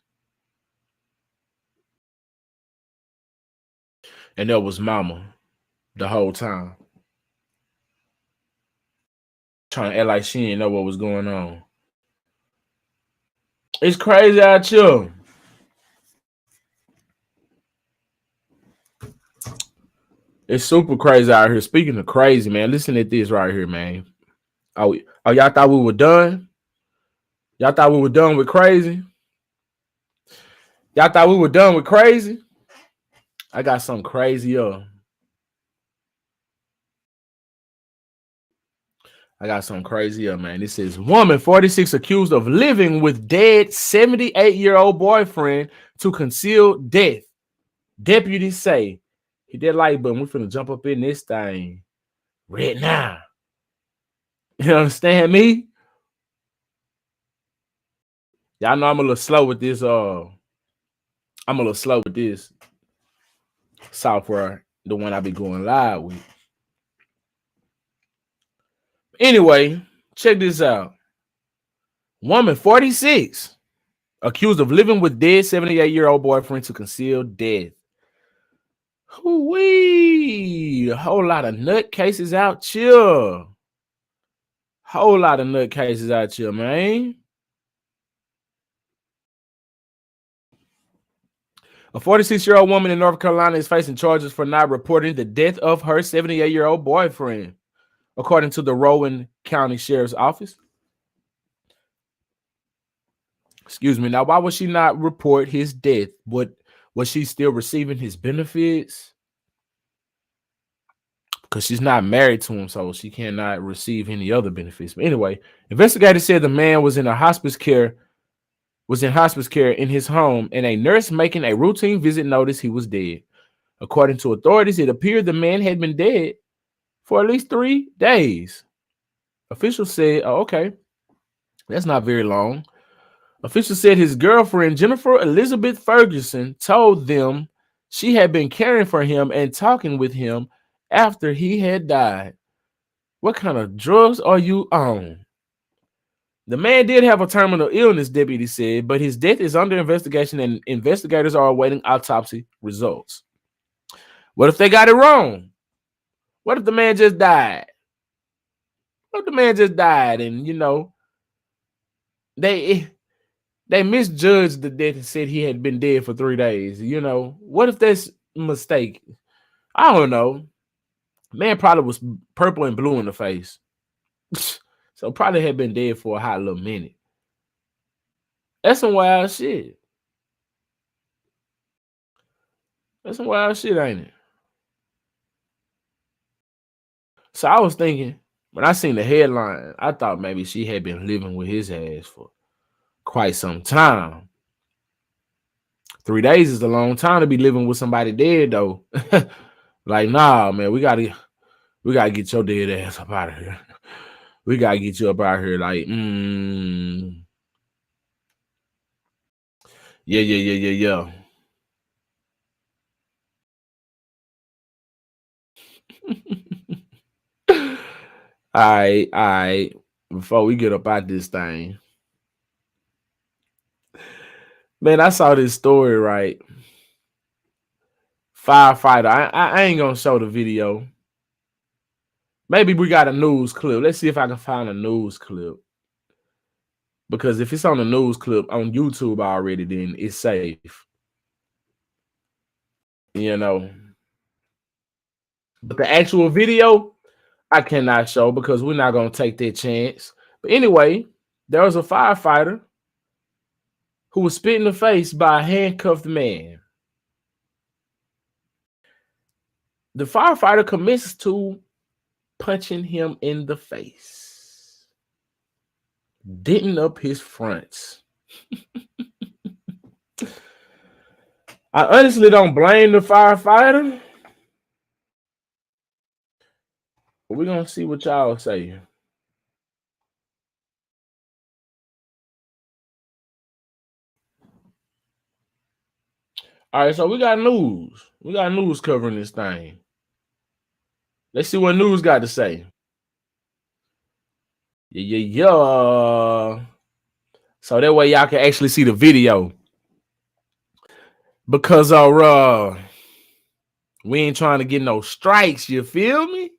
And that was mama the whole time. Trying to act like she didn't know what was going on. It's crazy out here. It's super crazy out here. Speaking of crazy, man, listen to this right here, man. Oh, y'all thought we were done? Y'all thought we were done with crazy? Y'all thought we were done with crazy? I got something crazier. Man. This is woman 46 accused of living with dead 78-year-old boyfriend to conceal death. Deputies say, hit that like button. We're finna jump up in this thing right now. You understand me? Y'all know I'm a little slow with this. Software, the one I be going live with. Anyway, check this out. Woman 46 accused of living with dead 78-year-old boyfriend to conceal death. Hoo-wee. A whole lot of nutcases out here. Man. A 46-year-old woman in North Carolina is facing charges for not reporting the death of her 78-year-old boyfriend, according to the Rowan County Sheriff's Office. Excuse me. Now, why would she not report his death? Was she still receiving his benefits? Because she's not married to him, so she cannot receive any other benefits. But anyway, investigators said the man was in hospice care in his home, and a nurse making a routine visit noticed he was dead. According to authorities, it appeared the man had been dead for at least 3 days. Officials said, oh, okay, that's not very long. Officials said his girlfriend, Jennifer Elizabeth Ferguson, told them she had been caring for him and talking with him after he had died. What kind of drugs are you on? The man did have a terminal illness, deputy said, but his death is under investigation and investigators are awaiting autopsy results. What if they got it wrong? What if the man just died? And, you know, they misjudged the death and said he had been dead for 3 days. You know, what if that's a mistake? I don't know. Man probably was purple and blue in the face. So probably had been dead for a hot little minute. That's some wild shit. Ain't it? So I was thinking, when I seen the headline, I thought maybe she had been living with his ass for quite some time. 3 days is a long time to be living with somebody dead, though. Like, nah, man, we gotta get your dead ass up out of here. We gotta get you up out of here. Like, yeah. All right. Before we get up out this thing, man, I saw this story, right? Firefighter. I ain't gonna show the video. Maybe we got a news clip. Let's see if I can find a news clip. Because if it's on a news clip on YouTube already, then it's safe. You know. But the actual video, I cannot show because we're not going to take that chance. But anyway, there was a firefighter who was spit in the face by a handcuffed man. The firefighter commits to punching him in the face, denting up his fronts. I honestly don't blame the firefighter. We're going to see what y'all say. All right, so we got news. We got news covering this thing. Let's see what news got to say. Yeah. So that way y'all can actually see the video. Because we ain't trying to get no strikes, you feel me?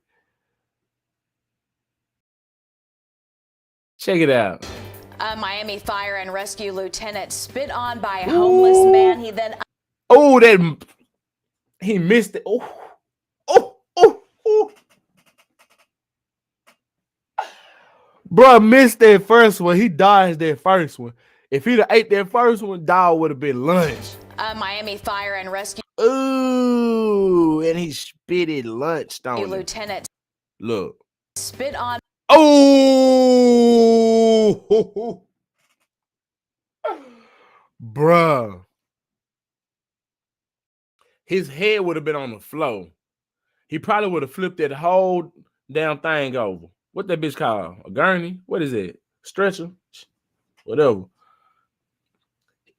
Check it out. A Miami fire and rescue lieutenant spit on by a homeless man. He then... Oh, that... He missed it. Oh. Bro missed that first one. He dodged that first one. If he'd have ate that first one, dog would have been lunch. A Miami fire and rescue... Ooh, and he spitted lunch on him. Lieutenant... Look. Spit on... Oh! Bruh. His head would have been on the floor. He probably would have flipped that whole damn thing over. What that bitch called? A gurney? What is it? Stretcher? Whatever.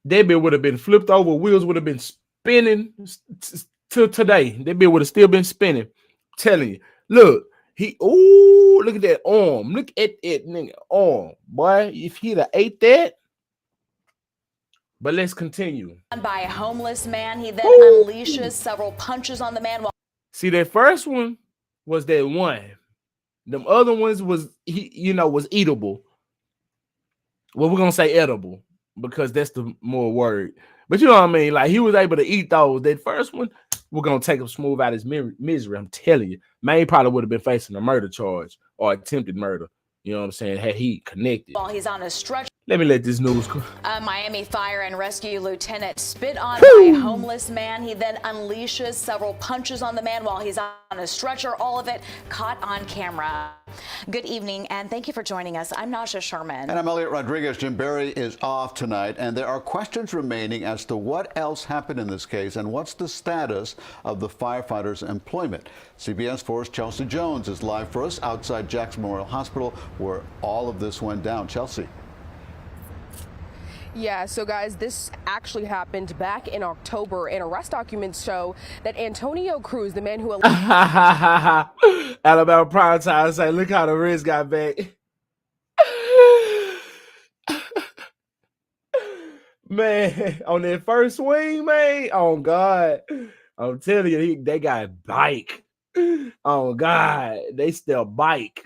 That bitch would have been flipped over. Wheels would have been spinning till today. That bitch would have still been spinning. I'm telling you. Look. Look at that arm. Look at that nigga arm. Boy, if he'd have ate that. But let's continue. By a homeless man. He then unleashes several punches on the man. See, that first one was that one. Them other ones was, was eatable. Well, we're going to say edible because that's the more word. But you know what I mean? Like, he was able to eat those. That first one, we're going to take him smooth out his misery. I'm telling you. Man, he probably would have been facing a murder charge or attempted murder. You know what I'm saying? Had he connected. While he's on a stretcher. Let me let this news go. A Miami fire and rescue lieutenant spit on by a homeless man. He then unleashes several punches on the man while he's on a stretcher. All of it caught on camera. Good evening, and thank you for joining us. I'm Nasha Sherman. And I'm Elliot Rodriguez. Jim Berry is off tonight, and there are questions remaining as to what else happened in this case and what's the status of the firefighter's employment. CBS 4's Chelsea Jones is live for us outside Jackson Memorial Hospital, where all of this went down. Chelsea. Yeah, so guys, this actually happened back in October, and arrest documents show that Antonio Cruz, the man who... Alabama Prime Time say, look how the Reds got back. Man, on that first swing, man, oh God. I'm telling you, they got bike. Oh God, they still bike.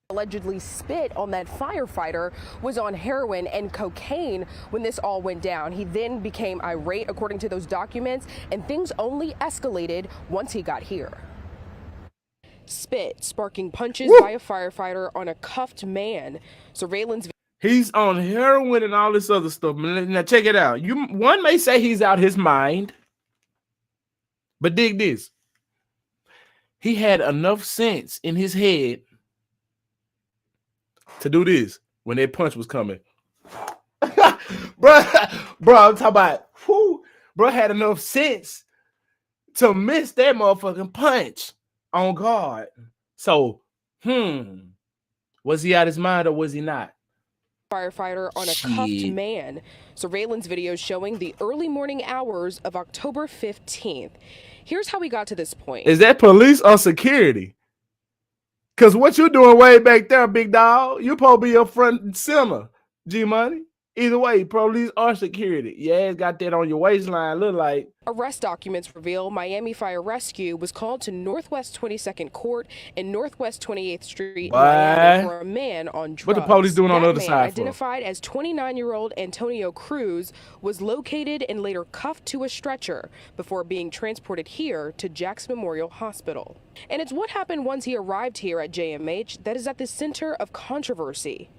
Allegedly spit on that firefighter was on heroin and cocaine when this all went down. He then became irate, according to those documents, and things only escalated once he got here. Spit sparking punches by a firefighter on a cuffed man. Surveillance. He's on heroin and all this other stuff. Now check it out. One may say he's out his mind, but dig this. He had enough sense in his head to do this when that punch was coming. bro, I'm talking about, bro had enough sense to miss that motherfucking punch on guard. So, was he out his mind or was he not? Firefighter on a cuffed man. Surveillance videos showing the early morning hours of October 15th. Here's how we got to this point. Is that police or security? Because what you doing way back there, big dog, you supposed to be up front and center, G-Money. Either way, police or security. Yeah, it's got that on your waistline, look like. Arrest documents reveal Miami Fire Rescue was called to Northwest 22nd Court and Northwest 28th Street Miami for a man on drugs. What the police doing on the other side for? Identified as 29-year-old Antonio Cruz was located and later cuffed to a stretcher before being transported here to Jackson Memorial Hospital. And it's what happened once he arrived here at JMH that is at the center of controversy.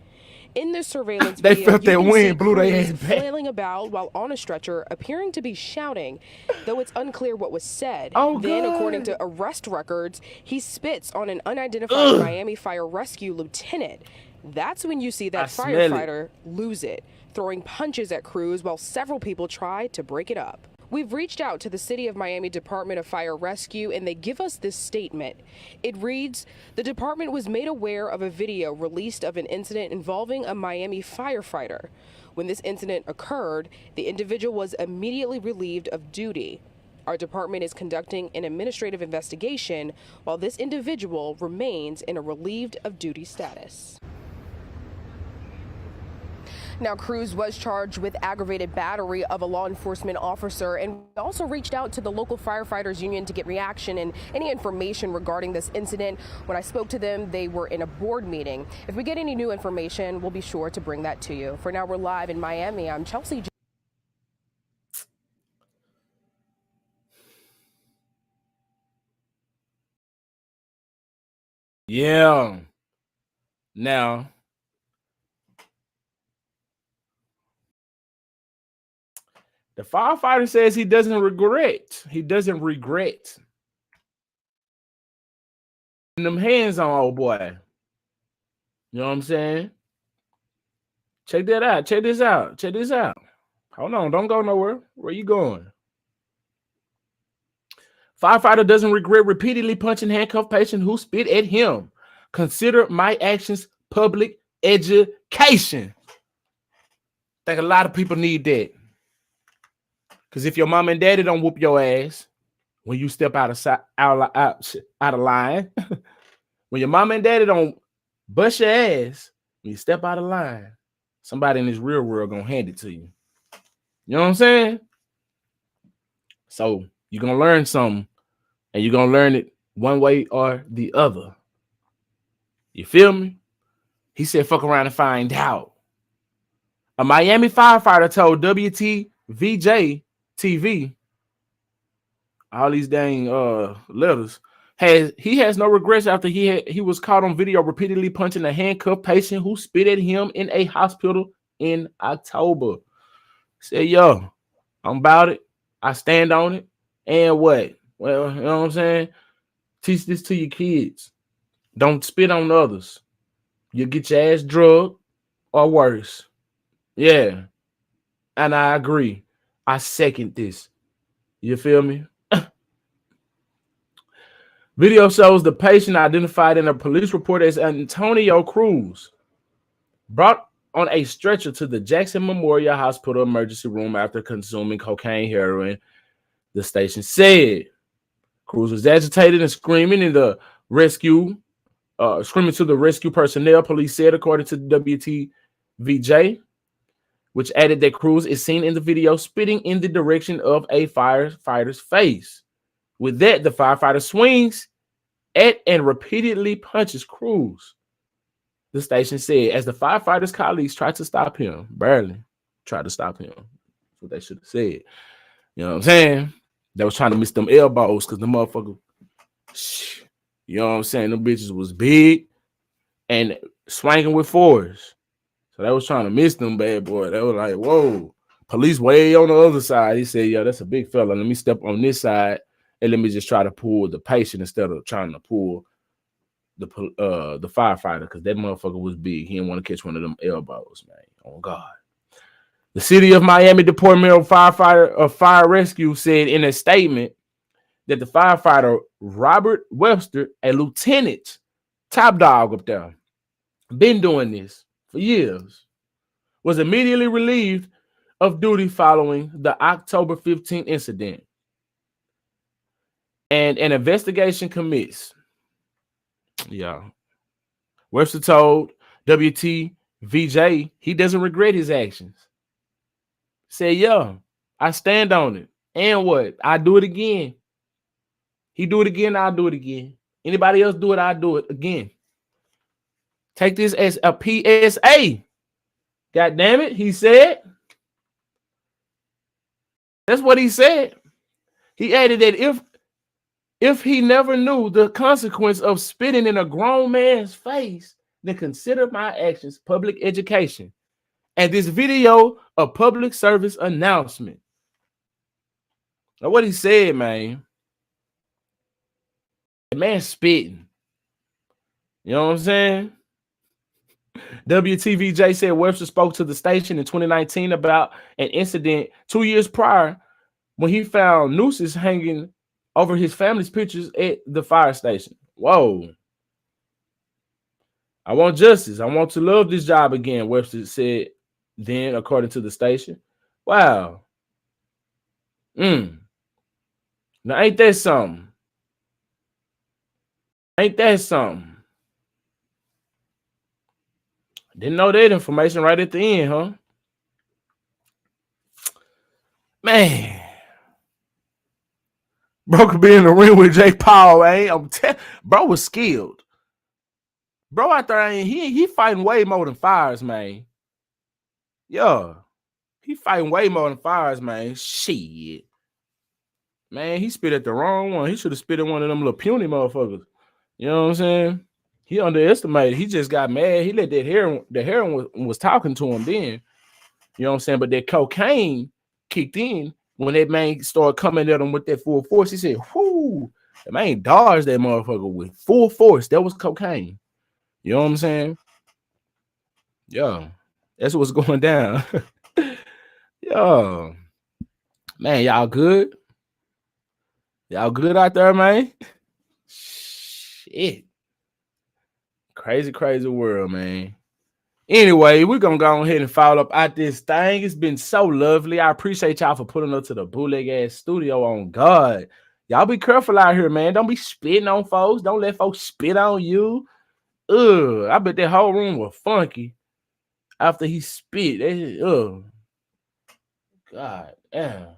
In this surveillance they video, felt that wind blew their ass back. Flailing about while on a stretcher, appearing to be shouting, though it's unclear what was said. Oh, then, God. according to arrest records, he spits on an unidentified Miami Fire Rescue lieutenant. That's when you see that firefighter lose it, throwing punches at Cruz while several people try to break it up. We've reached out to the City of Miami Department of Fire Rescue, and they give us this statement. It reads, the department was made aware of a video released of an incident involving a Miami firefighter. When this incident occurred, the individual was immediately relieved of duty. Our department is conducting an administrative investigation while this individual remains in a relieved of duty status. Now, Cruz was charged with aggravated battery of a law enforcement officer, and also reached out to the local firefighters union to get reaction and any information regarding this incident. When I spoke to them, they were in a board meeting. If we get any new information, we'll be sure to bring that to you. For now, we're live in Miami. I'm Chelsea. Yeah. Now, the firefighter says he doesn't regret. He doesn't regret putting them hands on old boy. You know what I'm saying? Check that out. Check this out. Check this out. Hold on. Don't go nowhere. Where you going? Firefighter doesn't regret repeatedly punching handcuffed patient who spit at him. Consider my actions public education. I think a lot of people need that. Because if your mom and daddy don't whoop your ass when you step out of line, when your mom and daddy don't bust your ass when you step out of line, somebody in this real world gonna hand it to you. You know what I'm saying? So you're gonna learn something, and you're gonna learn it one way or the other. You feel me? He said, fuck around and find out. A Miami firefighter told WTVJ TV, all these dang letters, he has no regrets after he was caught on video repeatedly punching a handcuffed patient who spit at him in a hospital in October. Said, yo, I'm about it. I stand on it. And what? Well, you know what I'm saying? Teach this to your kids. Don't spit on others. You'll get your ass drugged or worse. Yeah. And I agree. I second this. You feel me? Video shows the patient identified in a police report as Antonio Cruz brought on a stretcher to the Jackson Memorial Hospital emergency room after consuming cocaine heroin, the station said. Cruz was agitated and screaming to the rescue personnel, police said, according to WTVJ, which added that Cruz is seen in the video spitting in the direction of a firefighter's face. With that, the firefighter swings at and repeatedly punches Cruz, the station said, as the firefighter's colleagues tried to stop him. Barely tried to stop him. That's what they should have said. You know what I'm saying? They was trying to miss them elbows because the motherfucker, you know what I'm saying? Them bitches was big and swinging with force. So they was trying to miss them bad boy. They were like, whoa, police way on the other side. He said, yo, that's a big fella. Let me step on this side and let me just try to pull the patient instead of trying to pull the firefighter, because that motherfucker was big. He didn't want to catch one of them elbows, man. Oh, God. The City of Miami Department of Fire Rescue said in a statement that the firefighter, Robert Webster, a lieutenant, top dog up there, been doing this for years, was immediately relieved of duty following the October 15th incident. And an investigation commenced. Yeah. Webster told WTVJ he doesn't regret his actions. Said, yeah, I stand on it. And what? I do it again. He do it again, I'll do it again. Anybody else do it, I'll do it again. Take this as a PSA. God damn it, he said. That's what he said. He added that if he never knew the consequence of spitting in a grown man's face, then consider my actions public education. And this video a public service announcement. Now what he said, man, the man spitting. You know what I'm saying? WTVJ said Webster spoke to the station in 2019 about an incident 2 years prior when he found nooses hanging over his family's pictures at the fire station. Whoa. I want justice. I want to love this job again, Webster said then, according to the station. Wow. Now, ain't that something? Ain't that something? Didn't know that information right at the end, huh? Man. Bro could be in the ring with Jake Paul, bro was skilled. Bro out there, he fighting way more than Fires, man. Yeah. He fighting way more than Fires, man. Shit. Man, he spit at the wrong one. He should have spit at one of them little puny motherfuckers. You know what I'm saying? He underestimated. He just got mad. He let the heroin was talking to him then. You know what I'm saying? But that cocaine kicked in when that man started coming at him with that full force. He said, whoo, the man dodged that motherfucker with full force. That was cocaine. You know what I'm saying? Yeah. That's what's going down. Yeah. Man, y'all good? Y'all good out there, man? Shit. Crazy, crazy world, man. Anyway, we're going to go ahead and follow up at this thing. It's been so lovely. I appreciate y'all for putting up to the bootleg-ass studio on God. Y'all be careful out here, man. Don't be spitting on folks. Don't let folks spit on you. I bet that whole room was funky after he spit. God damn.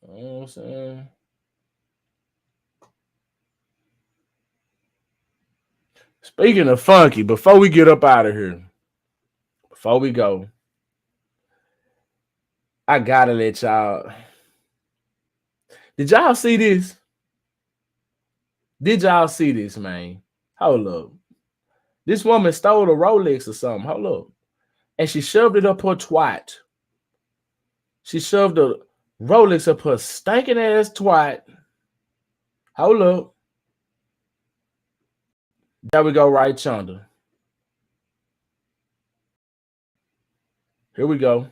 You know what I'm saying? Speaking of funky, before we get up out of here, before we go, I gotta let y'all. Did y'all see this? Did y'all see this, man? Hold up. This woman stole a Rolex or something. Hold up. And she shoved it up her twat. She shoved a Rolex up her stinking ass twat. Hold up. There we go, right yonder. Here we go.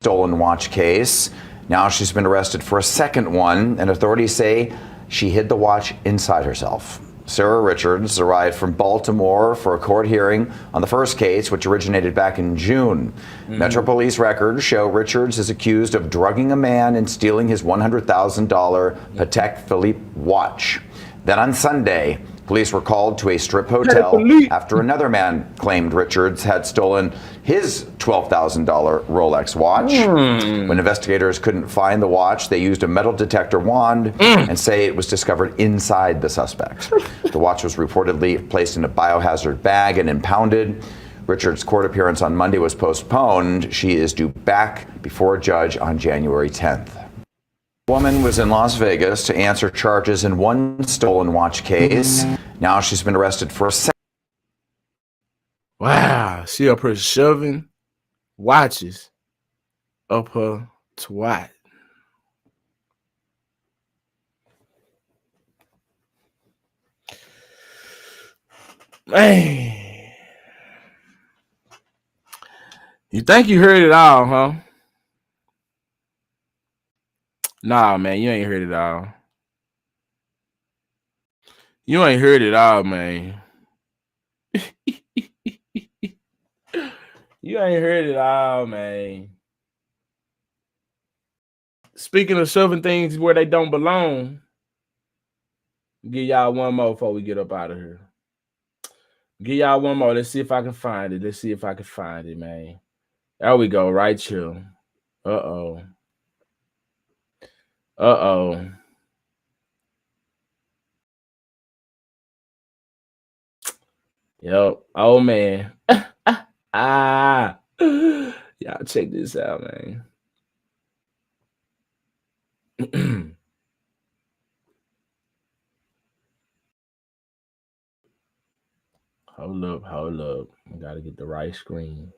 Stolen watch case. Now she's been arrested for a second one, and authorities say she hid the watch inside herself. Sarah Richards arrived from Baltimore for a court hearing on the first case, which originated back in June. Metro Police records show Richards is accused of drugging a man and stealing his $100,000 Patek Philippe watch. Then on Sunday, police were called to a strip hotel after another man claimed Richards had stolen his $12,000 Rolex watch. When investigators couldn't find the watch, they used a metal detector wand and say it was discovered inside the suspect. The watch was reportedly placed in a biohazard bag and impounded. Richards' court appearance on Monday was postponed. She is due back before a judge on January 10th. The woman was in Las Vegas to answer charges in one stolen watch case. Now she's been arrested for a second. Wow, she up here shoving watches up her twat. Man. You think you heard it all, huh? Nah, man, you ain't heard it all. You ain't heard it all, man. You ain't heard it all, man. Speaking of shoving things where they don't belong, give y'all one more before we get up out of here. Give y'all one more. Let's see if I can find it. Let's see if I can find it, man. There we go, right here. Uh-oh. Uh-oh. Yep. Oh, man. Y'all check this out, man. Hold up. I gotta get the right screen.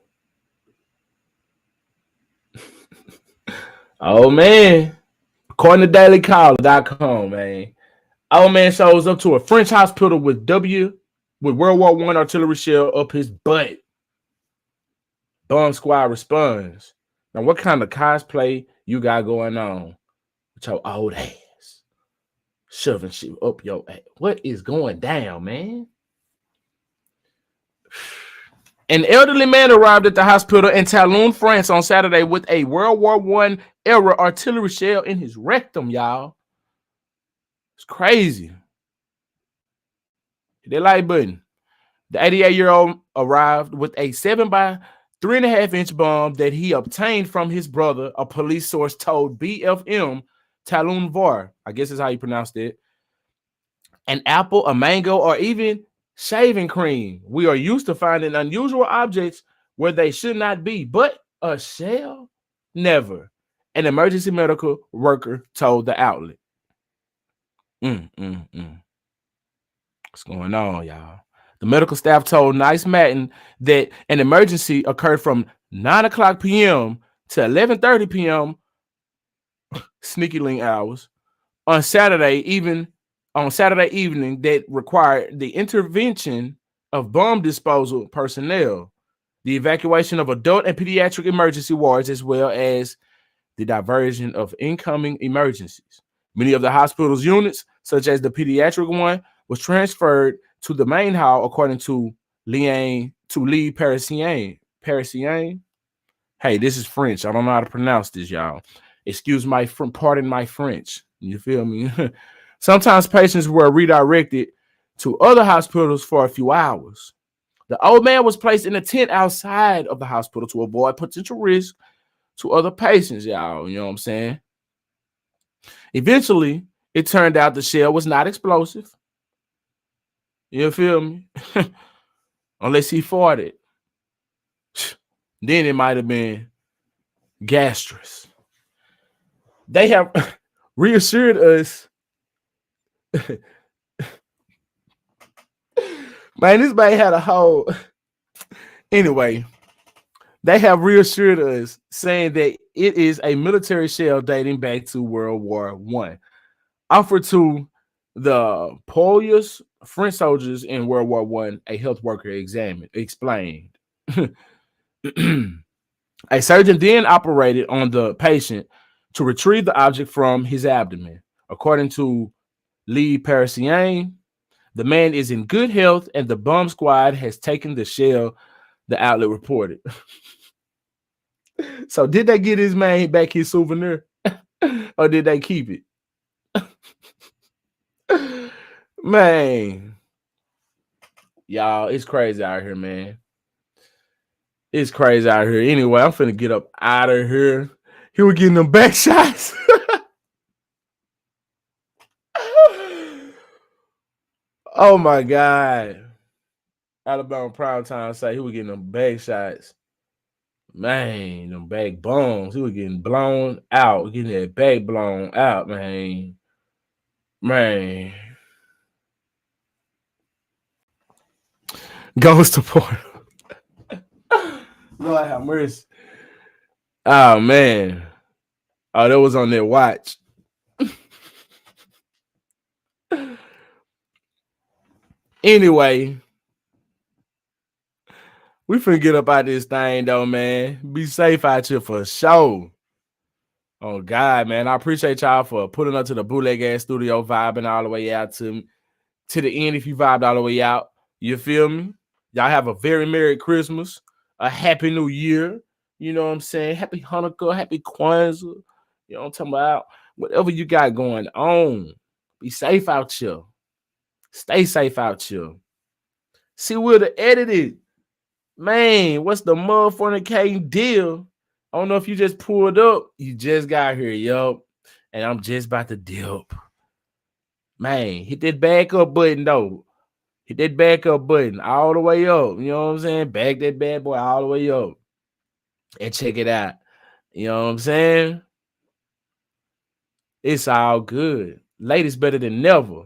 Oh, man. According to dailycaller.com, man. Oh, man shows up to a French hospital with World War I artillery shell up his butt. Bomb squad responds. Now, what kind of cosplay you got going on with your old ass? Shoving shit up your ass. What is going down, man? An elderly man arrived at the hospital in Toulon, France on Saturday with a World War I era artillery shell in his rectum, y'all. It's crazy. Hit that like button. The 88-year-old arrived with a 7x30 3.5-inch bomb that he obtained from his brother, a police source told BFM Talon Var, I guess is how you pronounce it, an apple, a mango, or even shaving cream. We are used to finding unusual objects where they should not be, but a shell? Never. An emergency medical worker told the outlet. What's going on, y'all? The medical staff told Nice Matin that an emergency occurred from 9 o'clock p.m. to 11:30 p.m. sneaky link hours on Saturday evening that required the intervention of bomb disposal personnel, the evacuation of adult and pediatric emergency wards, as well as the diversion of incoming emergencies. Many of the hospital's units, such as the pediatric one, was transferred to the main hall, according to Lee Parisien. Hey, this is French. I don't know how to pronounce this, y'all. Pardon my French. You feel me? Sometimes patients were redirected to other hospitals for a few hours. The old man was placed in a tent outside of the hospital to avoid potential risk to other patients, y'all. You know what I'm saying? Eventually, it turned out the shell was not explosive. You feel me? Unless he farted. Then it might have been gastrous. They have reassured us. Man, this man had a whole. Anyway, they have reassured us, saying that it is a military shell dating back to World War I, offered to the Polish French soldiers in World War I. A health worker explained. A surgeon then operated on the patient to retrieve the object from his abdomen. According to Lee Parisien, the man is in good health and the bomb squad has taken the shell, the outlet reported. So did they get his man back his souvenir or did they keep it? Man, y'all, it's crazy out here, man. It's crazy out here. Anyway, I'm finna get up out of here. He was getting them back shots. Oh my God. Alabama Primetime say he was getting them back shots. Man, them back bones. He was getting blown out. Getting that back blown out, man. Man. Goes to Porter. Lord have mercy. Oh, man. Oh, that was on their watch. Anyway, we finna get up out this thing, though, man. Be safe out here for sure. Oh, God, man. I appreciate y'all for putting up to the Bootleg Ass Studio, vibing all the way out to the end if you vibed all the way out. You feel me? Y'all have a very Merry Christmas, a Happy New Year. You know what I'm saying? Happy Hanukkah, Happy Kwanzaa. You know what I'm talking about? Whatever you got going on, be safe out here. Stay safe out here. See, we'll the edited. Man, what's the motherfucking deal? I don't know if you just pulled up. You just got here, yo. And I'm just about to dip. Man, hit that back up button, though. Hit that back up button all the way up. You know what I'm saying? Back that bad boy all the way up. And check it out. You know what I'm saying? It's all good. Ladies better than never.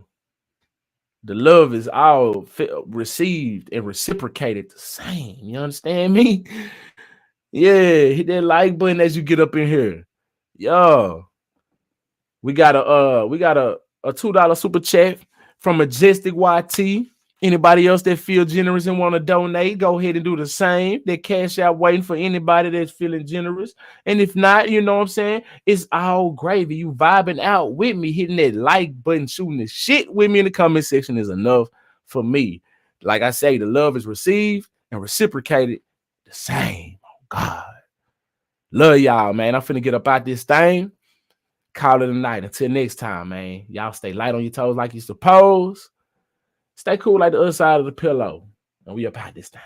The love is all received and reciprocated the same. You understand me? Yeah, hit that like button as you get up in here. Yo, we got a $2 super chat from Majestic YT. Anybody else that feel generous and want to donate, go ahead and do the same. That cash out waiting for anybody that's feeling generous. And if not, you know what I'm saying? It's all gravy. You vibing out with me, hitting that like button, shooting the shit with me in the comment section is enough for me. Like I say, the love is received and reciprocated the same. Oh, God. Love y'all, man. I'm finna get up out this thing. Call it a night. Until next time, man. Y'all stay light on your toes like you're supposed. Stay cool like the other side of the pillow. And we up out this thing.